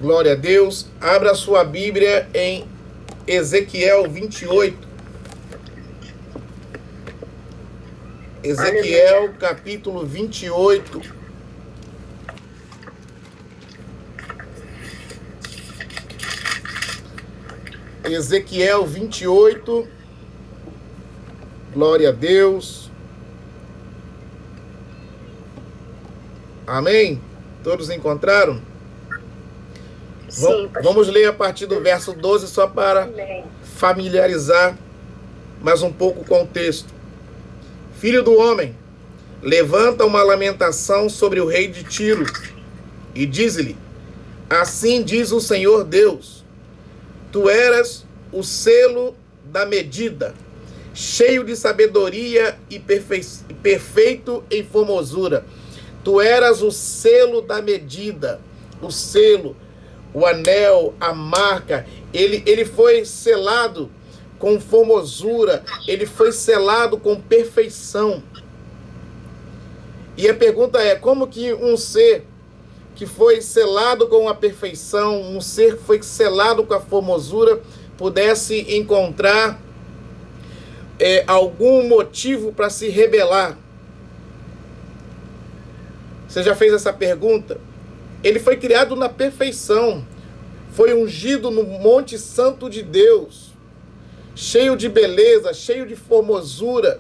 Glória a Deus. Abra sua Bíblia em Ezequiel 28. Ezequiel capítulo 28. Ezequiel 28. Glória a Deus. Amém? Todos encontraram? Sim, vamos ler a partir do verso 12 só para familiarizar mais um pouco o contexto. Filho do homem, levanta uma lamentação sobre o rei de Tiro e diz-lhe: assim diz o Senhor Deus, tu eras o selo da medida, cheio de sabedoria e perfeito em formosura. Tu eras o selo da medida, o selo, o anel, a marca, ele foi selado com formosura, ele foi selado com perfeição. E a pergunta é, como que um ser que foi selado com a perfeição, um ser que foi selado com a formosura, pudesse encontrar algum motivo para se rebelar? Você já fez essa pergunta? Ele foi criado na perfeição, foi ungido no Monte Santo de Deus, cheio de beleza, cheio de formosura,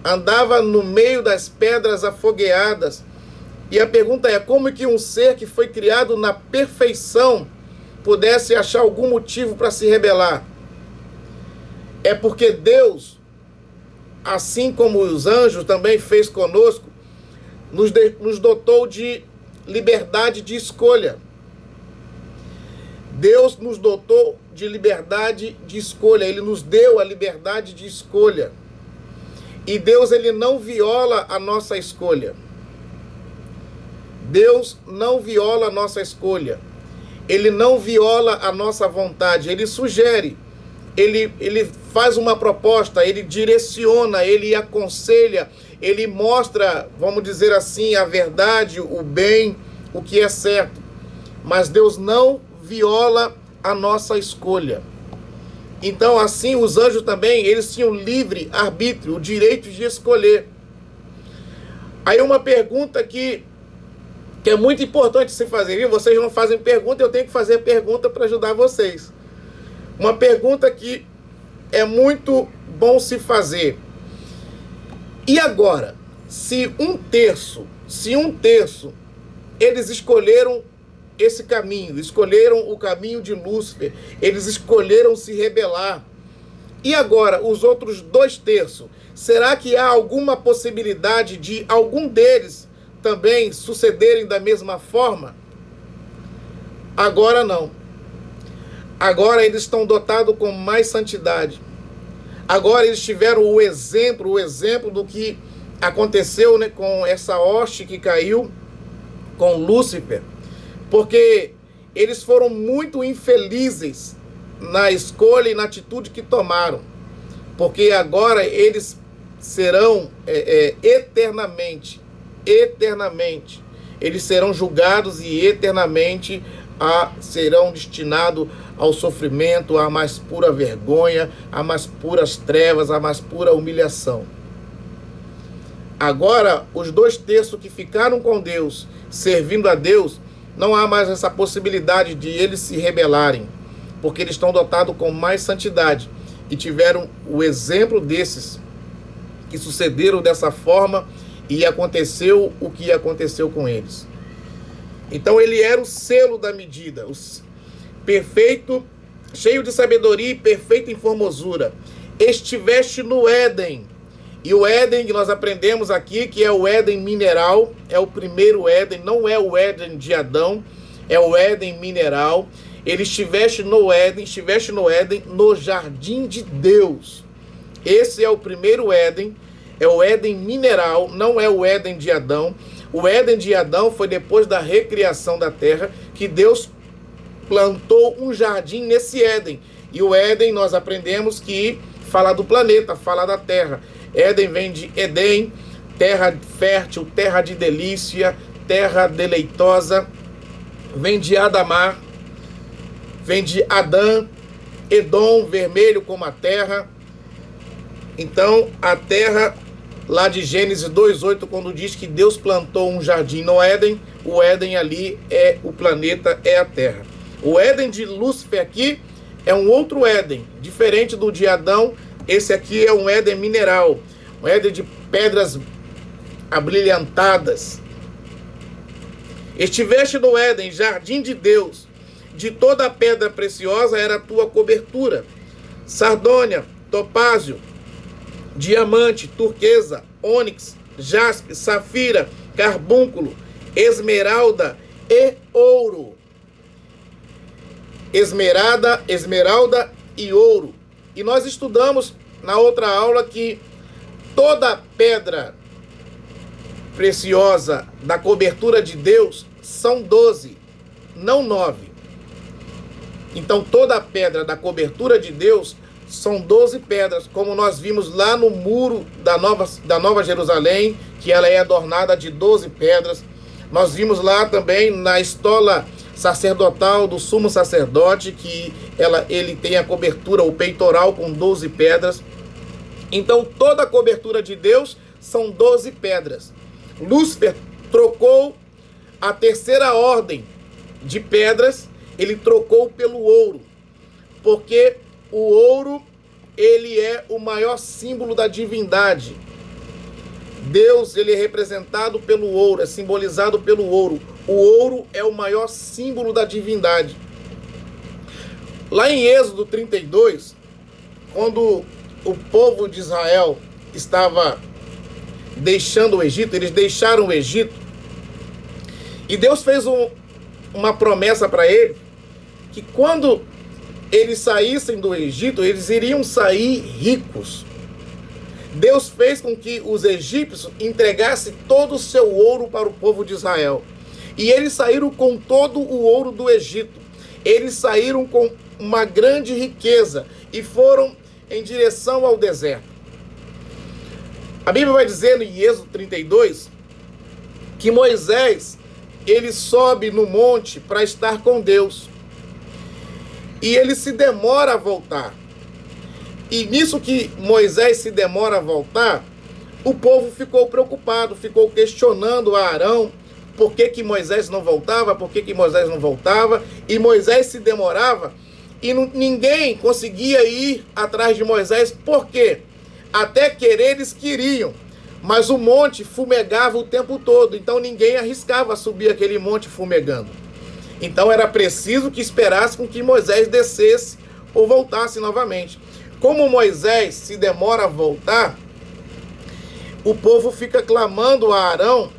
andava no meio das pedras afogueadas. E a pergunta é, como que um ser que foi criado na perfeição pudesse achar algum motivo para se rebelar? É porque Deus, assim como os anjos também fez conosco, nos dotou de liberdade de escolha. Deus nos dotou de liberdade de escolha. Ele nos deu a liberdade de escolha. E Deus, ele não viola a nossa escolha. Deus não viola a nossa escolha. Ele não viola a nossa vontade. Ele sugere. Ele faz uma proposta. Ele direciona. Ele aconselha. Ele mostra, vamos dizer assim, a verdade, o bem, o que é certo. Mas Deus não viola a nossa escolha. Então, assim, os anjos também, eles tinham livre arbítrio, o direito de escolher. Aí uma pergunta que é muito importante se fazer, viu? Vocês não fazem pergunta, eu tenho que fazer pergunta para ajudar vocês. Uma pergunta que é muito bom se fazer. E agora, se um terço, eles escolheram esse caminho, escolheram o caminho de Lúcifer, eles escolheram se rebelar. E agora, os outros 2/3, será que há alguma possibilidade de algum deles também sucederem da mesma forma? Agora não. Agora eles estão dotados com mais santidade. Agora eles tiveram o exemplo do que aconteceu, né, com essa hoste que caiu com Lúcifer. Porque eles foram muito infelizes na escolha e na atitude que tomaram. Porque agora eles serão eternamente, eles serão julgados e eternamente serão destinados ao sofrimento, à mais pura vergonha, à mais puras trevas, à mais pura humilhação. Agora, os 2/3 que ficaram com Deus, servindo a Deus, não há mais essa possibilidade de eles se rebelarem, porque eles estão dotados com mais santidade e tiveram o exemplo desses que sucederam dessa forma e aconteceu o que aconteceu com eles. Então ele era o selo da medida, perfeito, cheio de sabedoria e perfeito em formosura. Estiveste no Éden. E o Éden que nós aprendemos aqui, que é o Éden mineral, é o primeiro Éden, não é o Éden de Adão, é o Éden mineral. Ele estiveste no Éden, no jardim de Deus. Esse é o primeiro Éden, é o Éden mineral, não é o Éden de Adão. O Éden de Adão foi depois da recriação da terra, que Deus plantou um jardim nesse Éden. E o Éden, nós aprendemos que fala do planeta, fala da terra. Éden vem de Edém, terra fértil, terra de delícia, terra deleitosa. Vem de Adamar, vem de Adã, Edom, vermelho como a terra. Então, a terra, lá de Gênesis 2:8, quando diz que Deus plantou um jardim no Éden, o Éden ali é o planeta, é a terra. O Éden de Lúcifer aqui é um outro Éden, diferente do de Adão. Esse aqui é um Éden mineral, um Éden de pedras abrilhantadas. Estiveste no Éden, jardim de Deus, de toda a pedra preciosa era a tua cobertura, sardônia, topázio, diamante, turquesa, ônix, jaspe, safira, carbúnculo, esmeralda e ouro. Esmeralda e ouro. E nós estudamos na outra aula que toda pedra preciosa da cobertura de Deus são 12, não 9. Então toda pedra da cobertura de Deus são 12 pedras, como nós vimos lá no muro da Nova Jerusalém, que ela é adornada de 12 pedras. Nós vimos lá também na estola sacerdotal do sumo sacerdote, que ele tem a cobertura, o peitoral com 12 pedras. Então toda a cobertura de Deus são 12 pedras. Lúcifer trocou a terceira ordem de pedras, ele trocou pelo ouro, porque o ouro, ele é o maior símbolo da divindade. Deus, ele é representado pelo ouro, é simbolizado pelo ouro. O ouro é o maior símbolo da divindade. Lá em Êxodo 32, quando o povo de Israel estava deixando o Egito, eles deixaram o Egito, e Deus fez uma promessa para eles, que quando eles saíssem do Egito, eles iriam sair ricos. Deus fez com que os egípcios entregassem todo o seu ouro para o povo de Israel. E eles saíram com todo o ouro do Egito. Eles saíram com uma grande riqueza e foram em direção ao deserto. A Bíblia vai dizer em Êxodo 32 que Moisés, ele sobe no monte para estar com Deus. E ele se demora a voltar. E nisso que Moisés se demora a voltar, o povo ficou preocupado, ficou questionando a Arão por que Moisés não voltava, e Moisés se demorava, e ninguém conseguia ir atrás de Moisés, por quê? Até querer eles queriam, mas o monte fumegava o tempo todo, então ninguém arriscava subir aquele monte fumegando. Então era preciso que esperasse com que Moisés descesse ou voltasse novamente. Como Moisés se demora a voltar, o povo fica clamando a Arão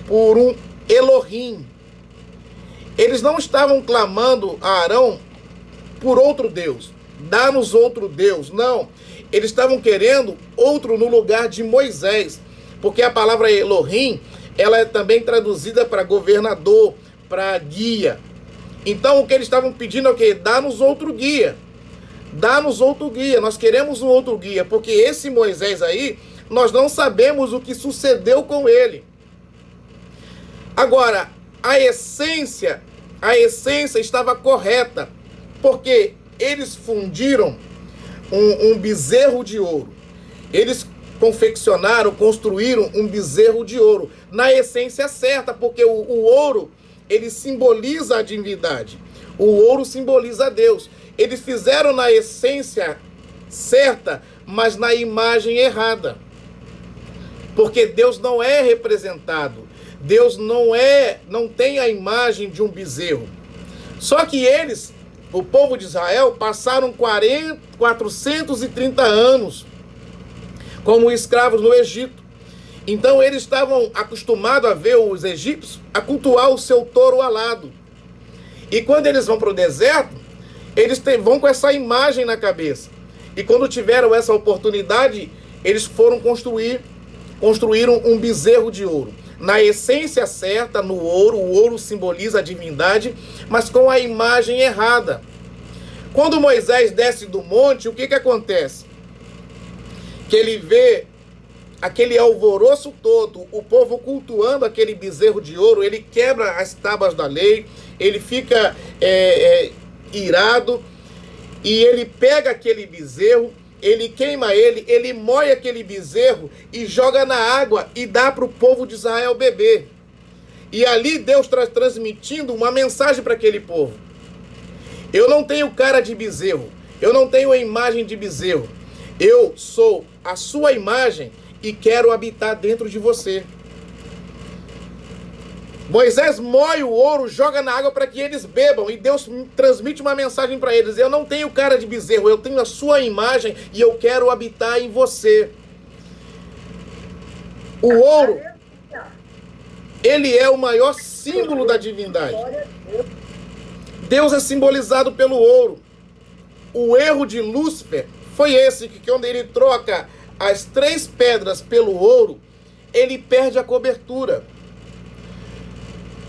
por um Elohim. Eles não estavam clamando a Arão por outro Deus. Dá-nos outro Deus. Não. Eles estavam querendo outro no lugar de Moisés. Porque a palavra Elohim, ela é também traduzida para governador, para guia. Então o que eles estavam pedindo é o quê? Dá-nos outro guia. Dá-nos outro guia. Nós queremos um outro guia. Porque esse Moisés aí, nós não sabemos o que sucedeu com ele. Agora, a essência estava correta, porque eles fundiram um bezerro de ouro. Eles construíram um bezerro de ouro, na essência certa, porque o ouro, ele simboliza a divindade. O ouro simboliza Deus. Eles fizeram na essência certa, mas na imagem errada. Porque Deus não é representado. Deus não tem a imagem de um bezerro. Só que eles, o povo de Israel, passaram 430 anos como escravos no Egito. Então eles estavam acostumados a ver os egípcios a cultuar o seu touro alado. E quando eles vão para o deserto, eles vão com essa imagem na cabeça. E quando tiveram essa oportunidade, eles foram construíram um bezerro de ouro. Na essência certa, no ouro, o ouro simboliza a divindade, mas com a imagem errada. Quando Moisés desce do monte, o que acontece? Que ele vê aquele alvoroço todo, o povo cultuando aquele bezerro de ouro, ele quebra as tábuas da lei, ele fica irado, e ele pega aquele bezerro, ele queima ele moe aquele bezerro e joga na água e dá para o povo de Israel beber. E ali Deus está transmitindo uma mensagem para aquele povo. Eu não tenho cara de bezerro, eu não tenho a imagem de bezerro, eu sou a sua imagem e quero habitar dentro de você. Moisés moe o ouro, joga na água para que eles bebam, e Deus transmite uma mensagem para eles: eu não tenho cara de bezerro, eu tenho a sua imagem e eu quero habitar em você. O ouro, ele é o maior símbolo da divindade. Deus é simbolizado pelo ouro. O erro de Lúcifer foi esse, que quando ele troca as 3 pedras pelo ouro, ele perde a cobertura.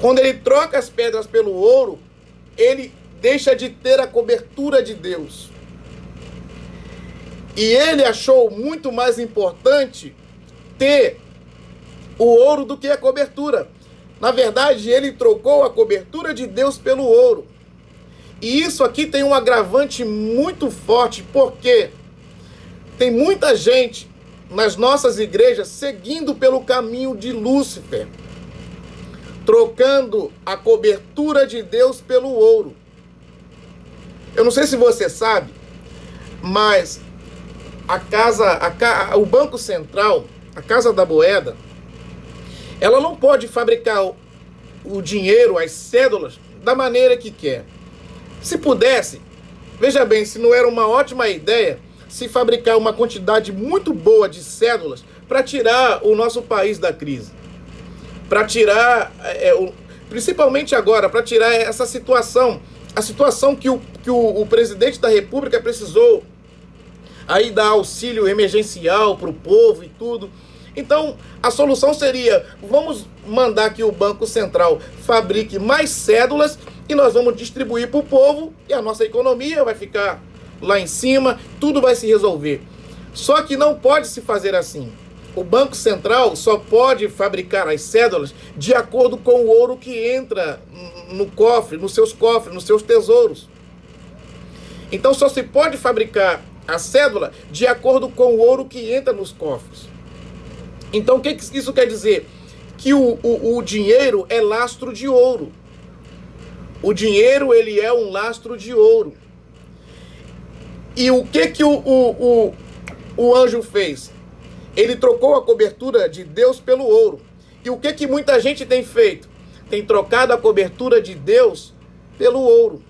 Quando ele troca as pedras pelo ouro, ele deixa de ter a cobertura de Deus. E ele achou muito mais importante ter o ouro do que a cobertura. Na verdade, ele trocou a cobertura de Deus pelo ouro. E isso aqui tem um agravante muito forte, porque tem muita gente nas nossas igrejas seguindo pelo caminho de Lúcifer, trocando a cobertura de Deus pelo ouro. Eu não sei se você sabe, mas o Banco Central, a Casa da Moeda, ela não pode fabricar o dinheiro, as cédulas, da maneira que quer. Se pudesse, veja bem, se não era uma ótima ideia se fabricar uma quantidade muito boa de cédulas para tirar o nosso país da crise. Para tirar, principalmente agora, para tirar essa situação, a situação que o presidente da República precisou aí dar auxílio emergencial para o povo e tudo. Então, a solução seria: vamos mandar que o Banco Central fabrique mais cédulas e nós vamos distribuir para o povo e a nossa economia vai ficar lá em cima, tudo vai se resolver. Só que não pode se fazer assim. O Banco Central só pode fabricar as cédulas de acordo com o ouro que entra no cofre, nos seus tesouros. Então só se pode fabricar a cédula de acordo com o ouro que entra nos cofres. Então o que isso quer dizer? Que o dinheiro é lastro de ouro. O dinheiro, ele é um lastro de ouro. E o que o anjo fez? Ele trocou a cobertura de Deus pelo ouro. E o que muita gente tem feito? Tem trocado a cobertura de Deus pelo ouro.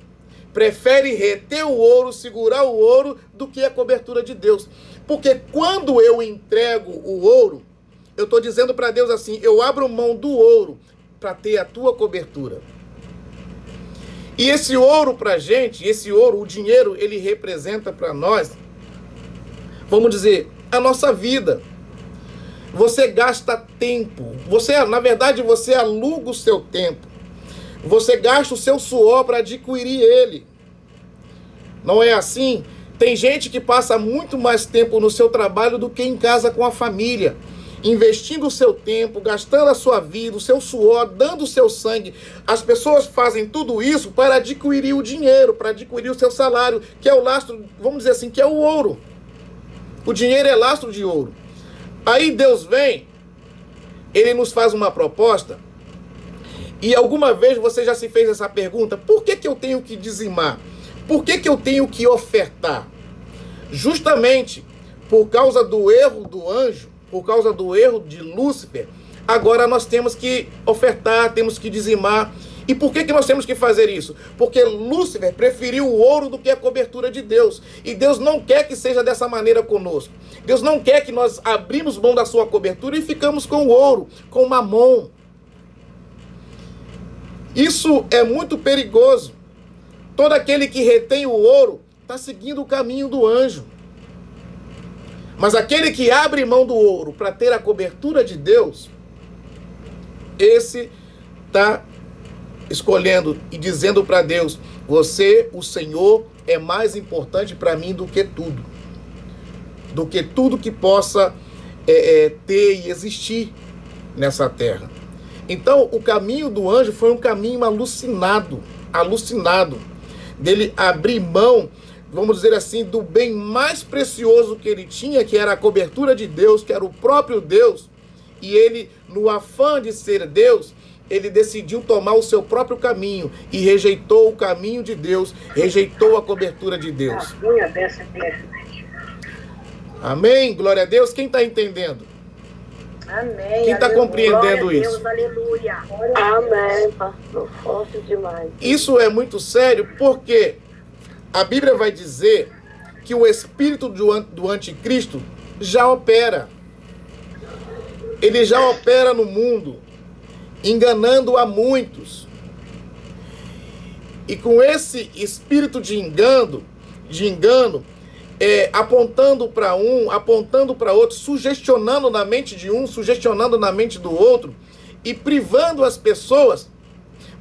Prefere reter o ouro, segurar o ouro, do que a cobertura de Deus. Porque quando eu entrego o ouro, eu estou dizendo para Deus assim: eu abro mão do ouro para ter a tua cobertura. E esse ouro para a gente, esse ouro, o dinheiro, ele representa para nós, vamos dizer, a nossa vida. Você gasta tempo, na verdade, você aluga o seu tempo. Você gasta o seu suor para adquirir ele. Não é assim? Tem gente que passa muito mais tempo no seu trabalho do que em casa com a família, investindo o seu tempo, gastando a sua vida, o seu suor, dando o seu sangue. As pessoas fazem tudo isso para adquirir o dinheiro, para adquirir o seu salário, que é o lastro, vamos dizer assim, que é o ouro. O dinheiro é lastro de ouro. Aí Deus vem, ele nos faz uma proposta. E alguma vez você já se fez essa pergunta: por que eu tenho que dizimar? Por que eu tenho que ofertar? Justamente por causa do erro do anjo, por causa do erro de Lúcifer, agora nós temos que ofertar, temos que dizimar. E por que nós temos que fazer isso? Porque Lúcifer preferiu o ouro do que a cobertura de Deus. E Deus não quer que seja dessa maneira conosco. Deus não quer que nós abrimos mão da sua cobertura e ficamos com o ouro, com o mamon. Isso é muito perigoso. Todo aquele que retém o ouro está seguindo o caminho do anjo. Mas aquele que abre mão do ouro para ter a cobertura de Deus, esse está escolhendo e dizendo para Deus: você, o Senhor, é mais importante para mim do que tudo. Do que tudo que possa ter e existir nessa terra. Então, o caminho do anjo foi um caminho alucinado, dele abrir mão, vamos dizer assim, do bem mais precioso que ele tinha, que era a cobertura de Deus, que era o próprio Deus, e ele, no afã de ser Deus, ele decidiu tomar o seu próprio caminho e rejeitou o caminho de Deus, rejeitou a cobertura de Deus. Amém? Glória a Deus. Quem está entendendo? Amém. Quem está compreendendo isso? Deus, aleluia. Amém, pastor. Forte demais. Isso é muito sério porque a Bíblia vai dizer que o espírito do anticristo já opera. Ele já opera no mundo, enganando a muitos. E com esse espírito de engano, apontando para um, apontando para outro, sugestionando na mente de um, sugestionando na mente do outro, e privando as pessoas,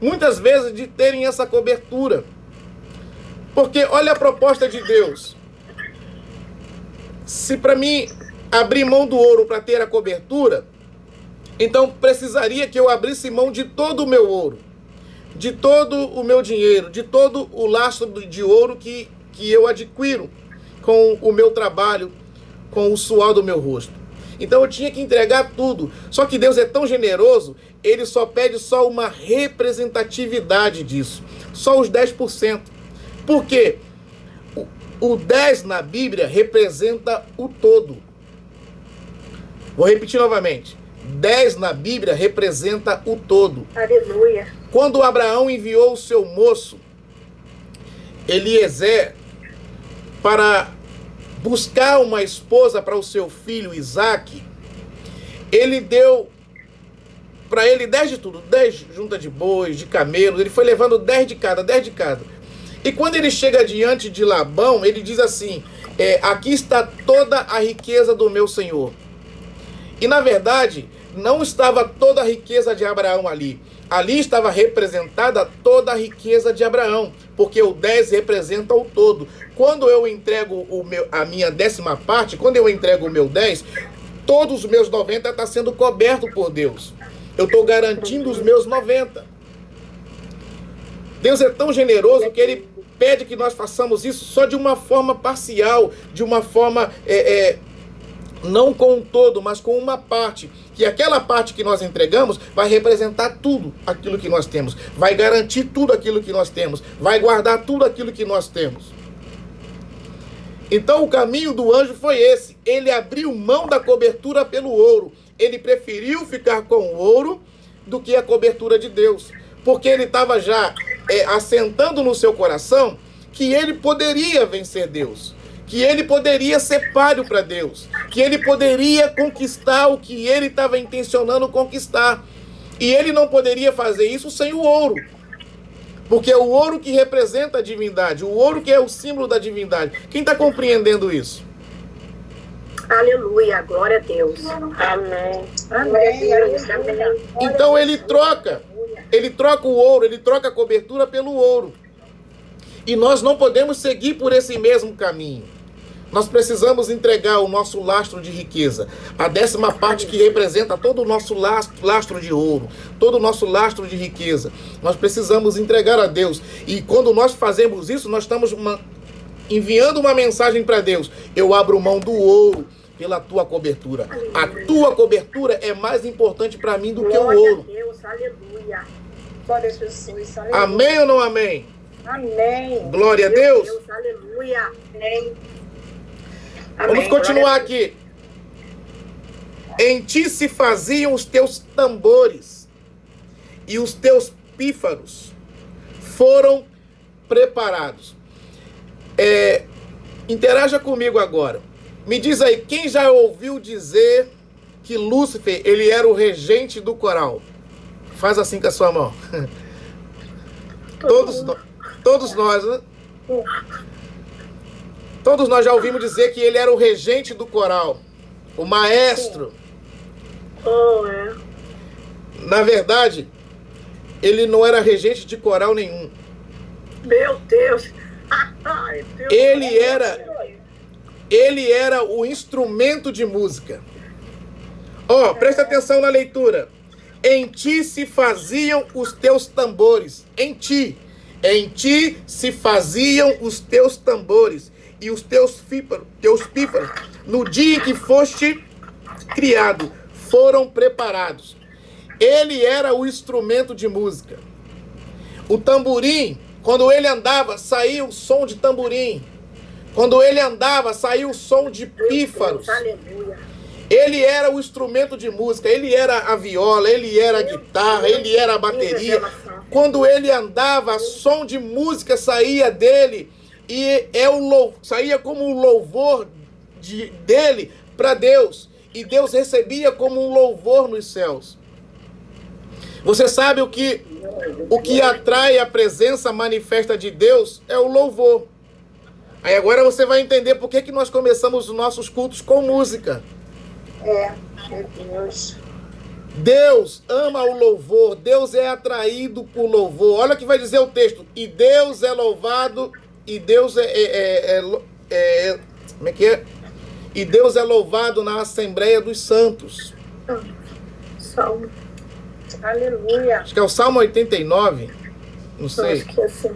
muitas vezes, de terem essa cobertura. Porque olha a proposta de Deus. Se para mim abrir mão do ouro para ter a cobertura, então precisaria que eu abrisse mão de todo o meu ouro, de todo o meu dinheiro, de todo o lastro de ouro que eu adquiro com o meu trabalho, com o suor do meu rosto. Então eu tinha que entregar tudo. Só que Deus é tão generoso, ele só pede só uma representatividade disso. Só os 10%. Por quê? O 10 na Bíblia representa o todo. Vou repetir novamente. 10 na Bíblia representa o todo. Aleluia. Quando Abraão enviou o seu moço, Eliezer, para buscar uma esposa para o seu filho Isaque, ele deu para ele 10 de tudo, 10 juntas de bois, de camelos, ele foi levando 10 de cada. E quando ele chega diante de Labão, ele diz assim, aqui está toda a riqueza do meu senhor. E na verdade, não estava toda a riqueza de Abraão ali. Ali estava representada toda a riqueza de Abraão, porque o 10 representa o todo. Quando eu entrego a minha 10ª parte, quando eu entrego o meu 10, todos os meus 90 estão sendo cobertos por Deus. Eu estou garantindo os meus 90. Deus é tão generoso que ele pede que nós façamos isso só de uma forma parcial, de uma forma, não com um todo, mas com uma parte. Que aquela parte que nós entregamos vai representar tudo aquilo que nós temos. Vai garantir tudo aquilo que nós temos. Vai guardar tudo aquilo que nós temos. Então o caminho do anjo foi esse. Ele abriu mão da cobertura pelo ouro. Ele preferiu ficar com o ouro do que a cobertura de Deus. Porque ele estava já assentando no seu coração que ele poderia vencer Deus. Que ele poderia ser páreo para Deus, que ele poderia conquistar o que ele estava intencionando conquistar. E ele não poderia fazer isso sem o ouro, porque é o ouro que representa a divindade, o ouro que é o símbolo da divindade. Quem está compreendendo isso? Aleluia, glória a Deus. Amém. Amém. Então ele troca o ouro, ele troca a cobertura pelo ouro. E nós não podemos seguir por esse mesmo caminho. Nós precisamos entregar o nosso lastro de riqueza, a 10ª parte que representa todo o nosso lastro de ouro, todo o nosso lastro de riqueza. Nós precisamos entregar a Deus. E quando nós fazemos isso, nós estamos enviando uma mensagem para Deus. Eu abro mão do ouro pela tua cobertura. A tua cobertura é mais importante para mim do que o ouro. Glória a Deus, aleluia. Glória a Jesus, aleluia. Amém ou não amém? Amém. Glória a Deus. Aleluia. Amém. Vamos continuar aqui. Em ti se faziam os teus tambores e os teus pífaros foram preparados. Interaja comigo agora. Me diz aí, quem já ouviu dizer que Lúcifer, ele era o regente do coral? Faz assim com a sua mão. Todos nós, né? Todos nós já ouvimos dizer que ele era o regente do coral, o maestro. Na verdade, ele não era regente de coral nenhum. Meu Deus. Ele era o instrumento de música. Ó, presta atenção na leitura. Em ti se faziam os teus tambores. Em ti se faziam os teus tambores e os teus pífaros, no dia em que foste criado, foram preparados. Ele era o instrumento de música. O tamborim, quando ele andava, saía o som de tamborim. Quando ele andava, saía o som de pífaros. Aleluia. Ele era o instrumento de música, ele era a viola, ele era a guitarra, ele era a bateria. Quando ele andava, som de música saía dele e saía como um louvor dele para Deus. E Deus recebia como um louvor nos céus. Você sabe o que atrai a presença manifesta de Deus é o louvor. Aí agora você vai entender por que nós começamos os nossos cultos com música. Meu Deus. Deus ama o louvor, Deus é atraído por louvor. Olha o que vai dizer o texto. E Deus é louvado, e Deus como é que é? E Deus é louvado na Assembleia dos Santos. Salmo. Aleluia. Acho que é o Salmo 89. Não sei. Acho que é assim.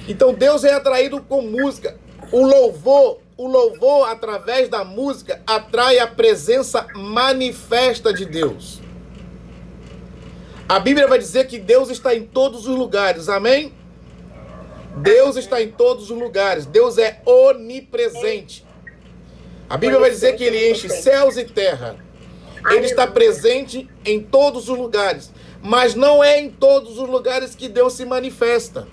Então Deus é atraído com música. O louvor, através da música, atrai a presença manifesta de Deus. A Bíblia vai dizer que Deus está em todos os lugares, amém? Deus está em todos os lugares. Deus é onipresente. A Bíblia vai dizer que Ele enche céus e terra. Ele está presente em todos os lugares. Mas não é em todos os lugares que Deus se manifesta.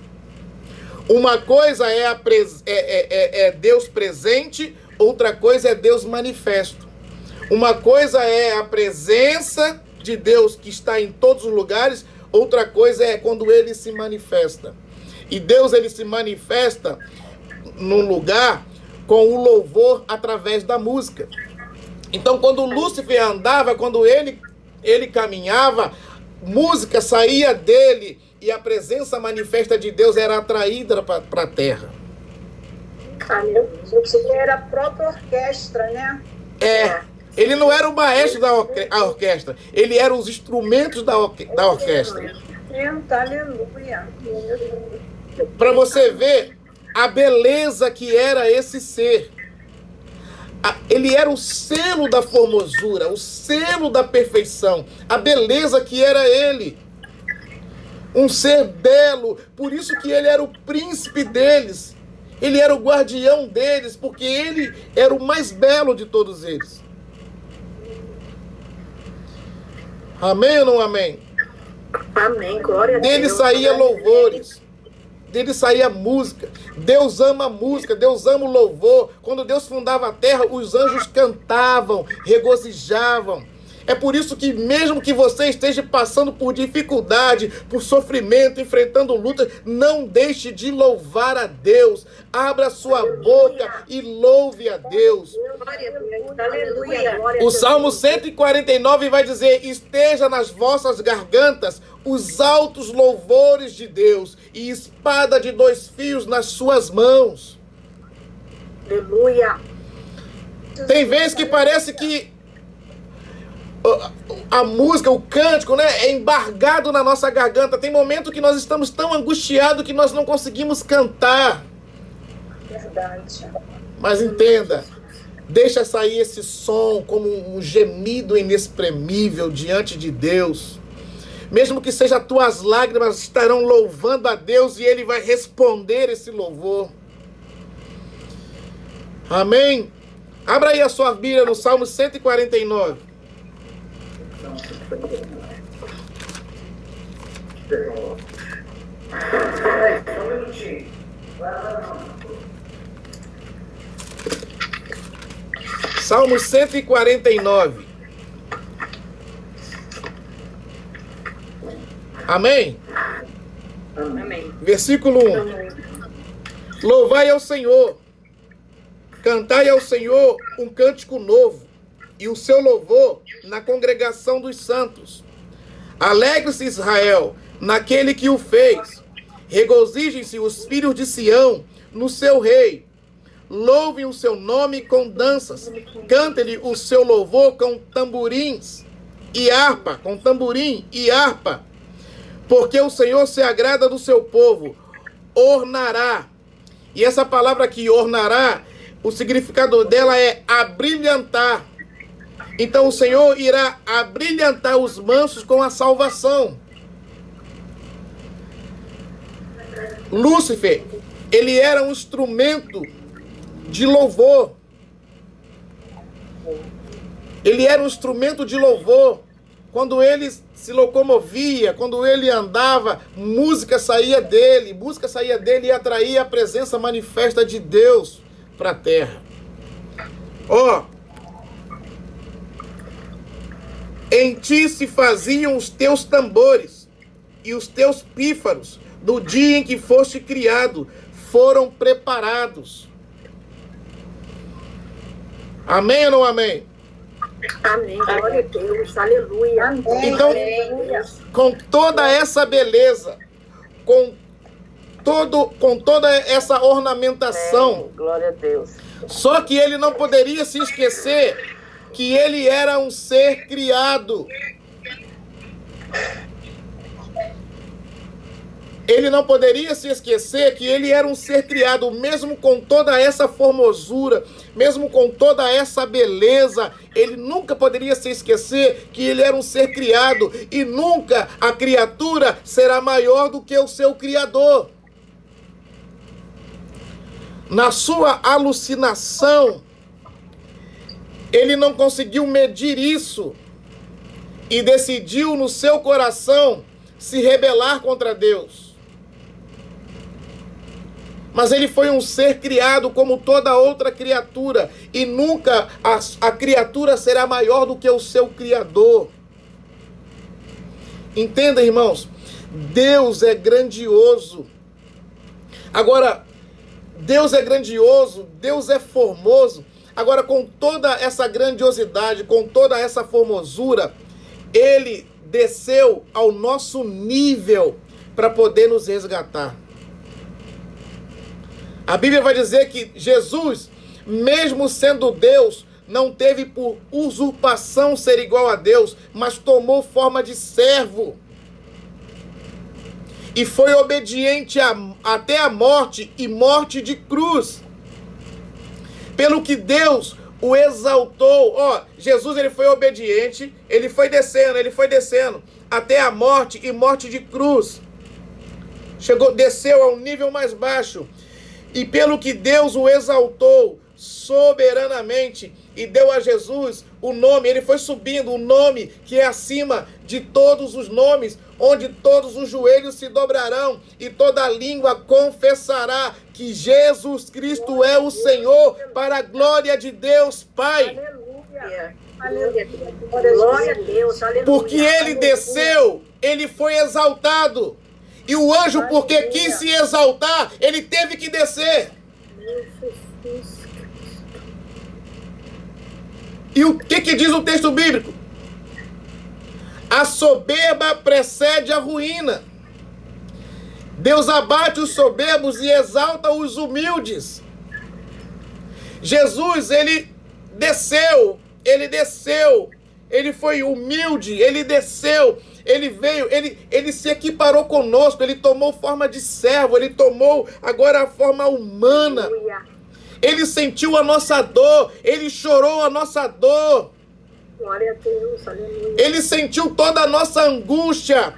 Uma coisa é Deus presente, outra coisa é Deus manifesto. Uma coisa é a presença de Deus que está em todos os lugares, outra coisa é quando Ele se manifesta. E Deus, Ele se manifesta num lugar com o louvor através da música. Então, quando Lúcifer andava, quando ele caminhava, música saía dele, e a presença manifesta de Deus era atraída para a terra. Ele era a própria orquestra, né? Ele não era o maestro da orquestra. Ele era os instrumentos da orquestra. Aleluia. Para você ver a beleza que era esse ser. Ele era o selo da formosura, o selo da perfeição. A beleza que era ele. Um ser belo, por isso que ele era o príncipe deles. Ele era o guardião deles, porque ele era o mais belo de todos eles. Amém ou não amém? Amém, glória a Deus. Dele saía louvores, dele saía música. Deus ama a música, Deus ama o louvor. Quando Deus fundava a terra, os anjos cantavam, regozijavam. É por isso que mesmo que você esteja passando por dificuldade, por sofrimento, enfrentando lutas, não deixe de louvar a Deus. Abra sua boca e louve a Deus. O Salmo 149 vai dizer: esteja nas vossas gargantas os altos louvores de Deus e espada de 2 fios nas suas mãos. Aleluia. Tem vezes que parece que a música, o cântico, né, é embargado na nossa garganta. Tem momento que nós estamos tão angustiados que nós não conseguimos cantar. Verdade. Mas entenda, deixa sair esse som como um gemido inexprimível diante de Deus. Mesmo que seja tuas lágrimas estarão louvando a Deus e Ele vai responder esse louvor. Amém? Abra aí a sua Bíblia no Salmo 149. Salmo 149. Amém? Amém. Versículo 1. Louvai ao Senhor, cantai ao Senhor um cântico novo, e o seu louvor na congregação dos santos. Alegre-se Israel naquele que o fez. Regozijem-se os filhos de Sião no seu rei. louvem o seu nome com danças, cantem-lhe o seu louvor com tamborins e harpa, com tamborim e harpa, porque o Senhor se agrada do seu povo, ornará. E essa palavra aqui, ornará, o significado dela é abrilhantar. Então o Senhor irá abrilhantar os mansos com a salvação. Lúcifer, ele era um instrumento de louvor. Ele era um instrumento de louvor. Quando ele se locomovia, quando ele andava, música saía dele e atraía a presença manifesta de Deus para a terra. Ó, em ti se faziam os teus tambores e os teus pífaros, no dia em que foste criado, foram preparados. Amém ou não amém? Amém. Glória a Deus. Aleluia. Amém. Então, com toda essa beleza, com toda essa ornamentação, Amém. Glória a Deus. só que ele não poderia se esquecer que ele era um ser criado. Ele não poderia se esquecer que ele era um ser criado, mesmo com toda essa formosura, mesmo com toda essa beleza, ele nunca poderia se esquecer que ele era um ser criado e nunca a criatura será maior do que o seu Criador. Na sua alucinação, ele não conseguiu medir isso e decidiu no seu coração se rebelar contra Deus. Mas ele foi um ser criado como toda outra criatura. E nunca a criatura será maior do que o seu Criador. Entenda, irmãos? Deus é grandioso. Agora, Deus é grandioso, Deus é formoso. Agora, com toda essa grandiosidade, com toda essa formosura, ele desceu ao nosso nível para poder nos resgatar. A Bíblia vai dizer que Jesus, mesmo sendo Deus, não teve por usurpação ser igual a Deus, mas tomou forma de servo. E foi obediente até a morte, e morte de cruz. Pelo que Deus o exaltou. Ó, Jesus, ele foi obediente, ele foi descendo até a morte e morte de cruz. Desceu ao nível mais baixo. E pelo que Deus o exaltou soberanamente e deu a Jesus o nome, ele foi subindo, o nome que é acima de todos os nomes, onde todos os joelhos se dobrarão e toda língua confessará que Jesus Cristo é o Senhor, para a glória de Deus Pai. Aleluia. Aleluia. Glória a Deus. Aleluia. Porque ele desceu, ele foi exaltado. E o anjo, porque quis se exaltar, ele teve que descer. E o que diz o texto bíblico? A soberba precede a ruína. Deus abate os soberbos e exalta os humildes. Jesus, ele desceu, ele foi humilde, ele desceu. Ele veio, ele se equiparou conosco, ele tomou forma de servo, ele tomou agora a forma humana. Ele sentiu a nossa dor, ele chorou a nossa dor. Glória a Deus, aleluia. Ele sentiu toda a nossa angústia.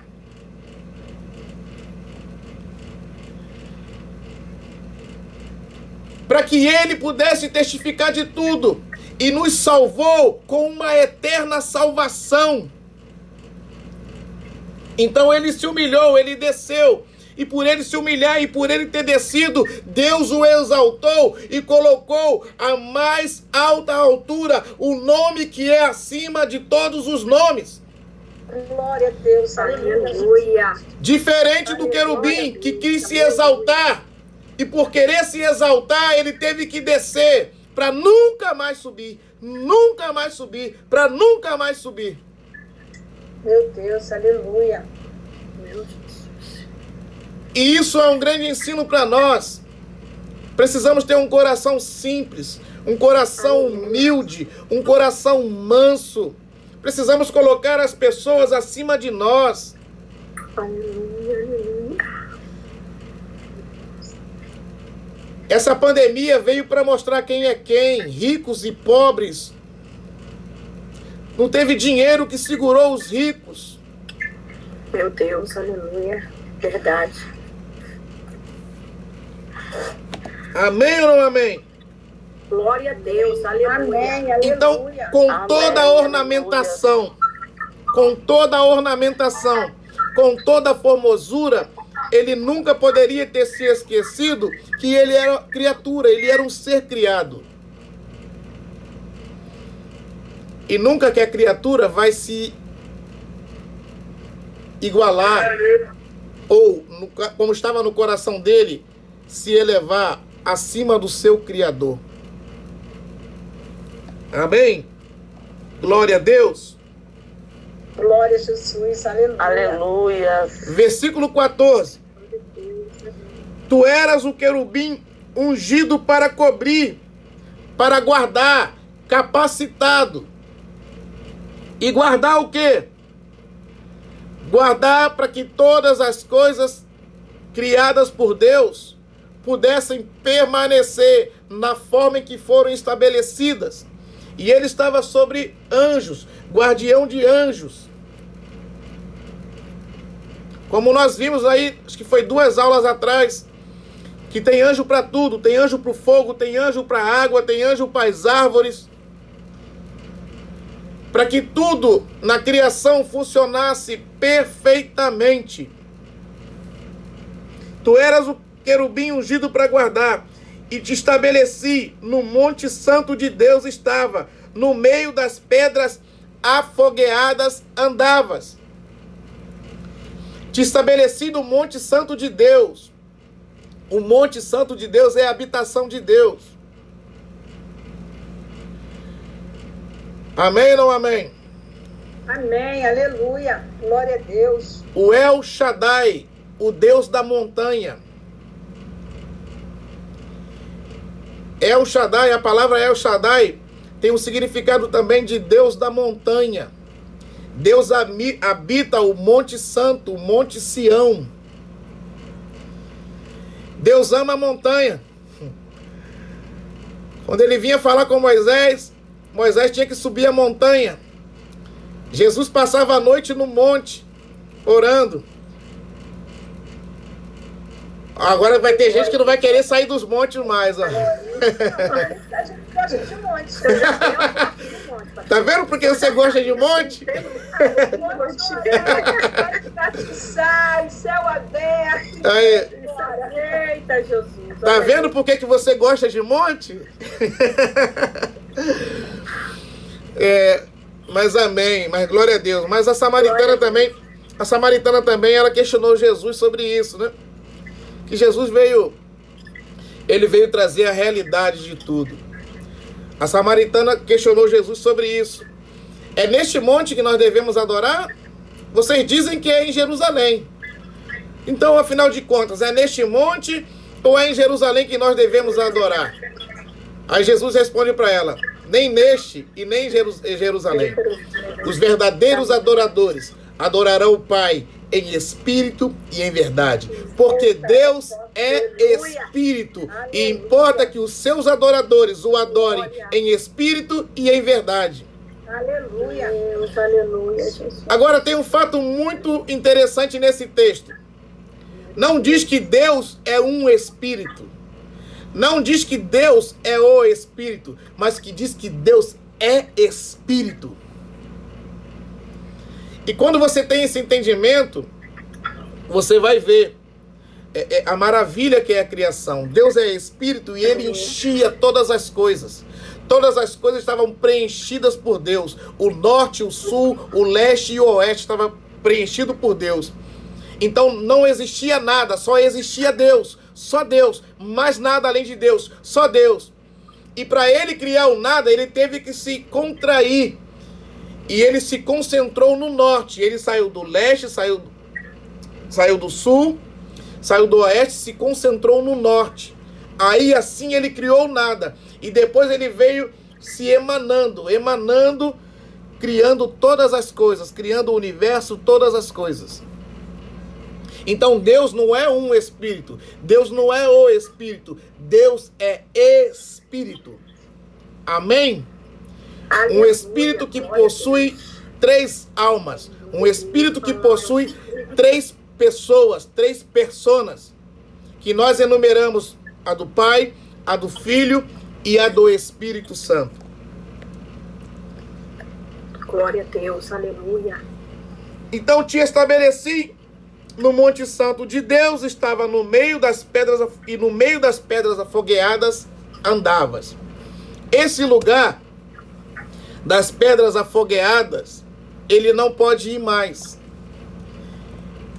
Para que ele pudesse testificar de tudo. E nos salvou com uma eterna salvação. Então ele se humilhou, ele desceu. E por ele se humilhar e por ele ter descido, Deus o exaltou e colocou à mais alta altura o nome que é acima de todos os nomes. Glória a Deus. Aleluia. Diferente do querubim que quis se exaltar. E por querer se exaltar, ele teve que descer para nunca mais subir. Nunca mais subir. Para nunca mais subir. Meu Deus, aleluia. E isso é um grande ensino para nós. Precisamos ter um coração simples, um coração humilde, um coração manso. Precisamos colocar as pessoas acima de nós. Essa pandemia veio para mostrar quem é quem, ricos e pobres. Não teve dinheiro que segurou os ricos. Meu Deus, aleluia. Verdade. Amém ou não amém? Glória a Deus, aleluia. Amém, aleluia. Então, com Amém, toda a ornamentação, com toda a ornamentação, com toda a formosura, ele nunca poderia ter se esquecido que ele era criatura, ele era um ser criado. E nunca que a criatura vai se igualar, ou, como estava no coração dele, se elevar acima do seu Criador. Amém? Glória a Deus. Glória a Jesus, aleluia. Aleluia. Versículo 14. Tu eras o querubim ungido para cobrir, para guardar, capacitado. E guardar o quê? Guardar para que todas as coisas criadas por Deus pudessem permanecer na forma em que foram estabelecidas. E ele estava sobre anjos, guardião de anjos. Como nós vimos aí, acho que foi 2 aulas atrás, que tem anjo para tudo, tem anjo para o fogo, tem anjo para a água, tem anjo para as árvores. Para que tudo na criação funcionasse perfeitamente. Tu eras o querubim ungido para guardar, e te estabeleci no monte santo de Deus estava, no meio das pedras afogueadas andavas. Te estabeleci no monte santo de Deus. O monte santo de Deus é a habitação de Deus. Amém ou não amém? Amém, aleluia. Glória a Deus. O El Shaddai, o Deus da montanha. El Shaddai, a palavra El Shaddai tem um significado também de Deus da montanha. Deus habita o Monte Santo, o Monte Sião. Deus ama a montanha. Quando ele vinha falar com Moisés, Moisés tinha que subir a montanha. Jesus passava a noite no monte, orando. Agora vai ter gente que não vai querer sair dos montes mais, ó. A gente gosta de monte. Tá vendo porque você gosta de monte? Céu aberto. Aí, Eita, Jesus. tá vendo por que você gosta de monte? Mas amém, mas glória a Deus. Mas a samaritana também, ela questionou Jesus sobre isso, né? Que Jesus veio trazer a realidade de tudo. A samaritana questionou Jesus sobre isso. É neste monte que nós devemos adorar? Vocês dizem que é em Jerusalém. Então, afinal de contas, é neste monte ou é em Jerusalém que nós devemos adorar? Aí Jesus responde para ela: nem neste e nem em Jerusalém. Os verdadeiros adoradores adorarão o Pai em espírito e em verdade, porque Deus é espírito, e importa que os seus adoradores o adorem em espírito e em verdade. Aleluia. Deus, aleluia, Jesus. Agora tem um fato muito interessante nesse texto. Não diz que Deus é um espírito. Não diz que Deus é o espírito, mas que diz que Deus é espírito. E quando você tem esse entendimento, você vai ver a maravilha que é a criação. Deus é espírito e ele enchia todas as coisas. Todas as coisas estavam preenchidas por Deus. O norte, o sul, o leste e o oeste estavam preenchidos por Deus. Então não existia nada, só existia Deus. Só Deus, mais nada além de Deus, só Deus. E para ele criar o nada, ele teve que se contrair. E ele se concentrou no norte. Ele saiu do leste, saiu do sul, saiu do oeste, se concentrou no norte. Aí assim ele criou nada. E depois ele veio se emanando, criando todas as coisas, criando o universo, todas as coisas. Então Deus não é um espírito, Deus não é o espírito, Deus é espírito. Amém? Um espírito que possui 3 almas, um espírito que possui 3 pessoas, 3 personas, que nós enumeramos a do Pai, a do Filho e a do Espírito Santo. Glória a Deus, aleluia. Então te estabeleci no Monte Santo de Deus, estava no meio das pedras, e no meio das pedras afogueadas andavas. Esse lugar das pedras afogueadas, ele não pode ir mais.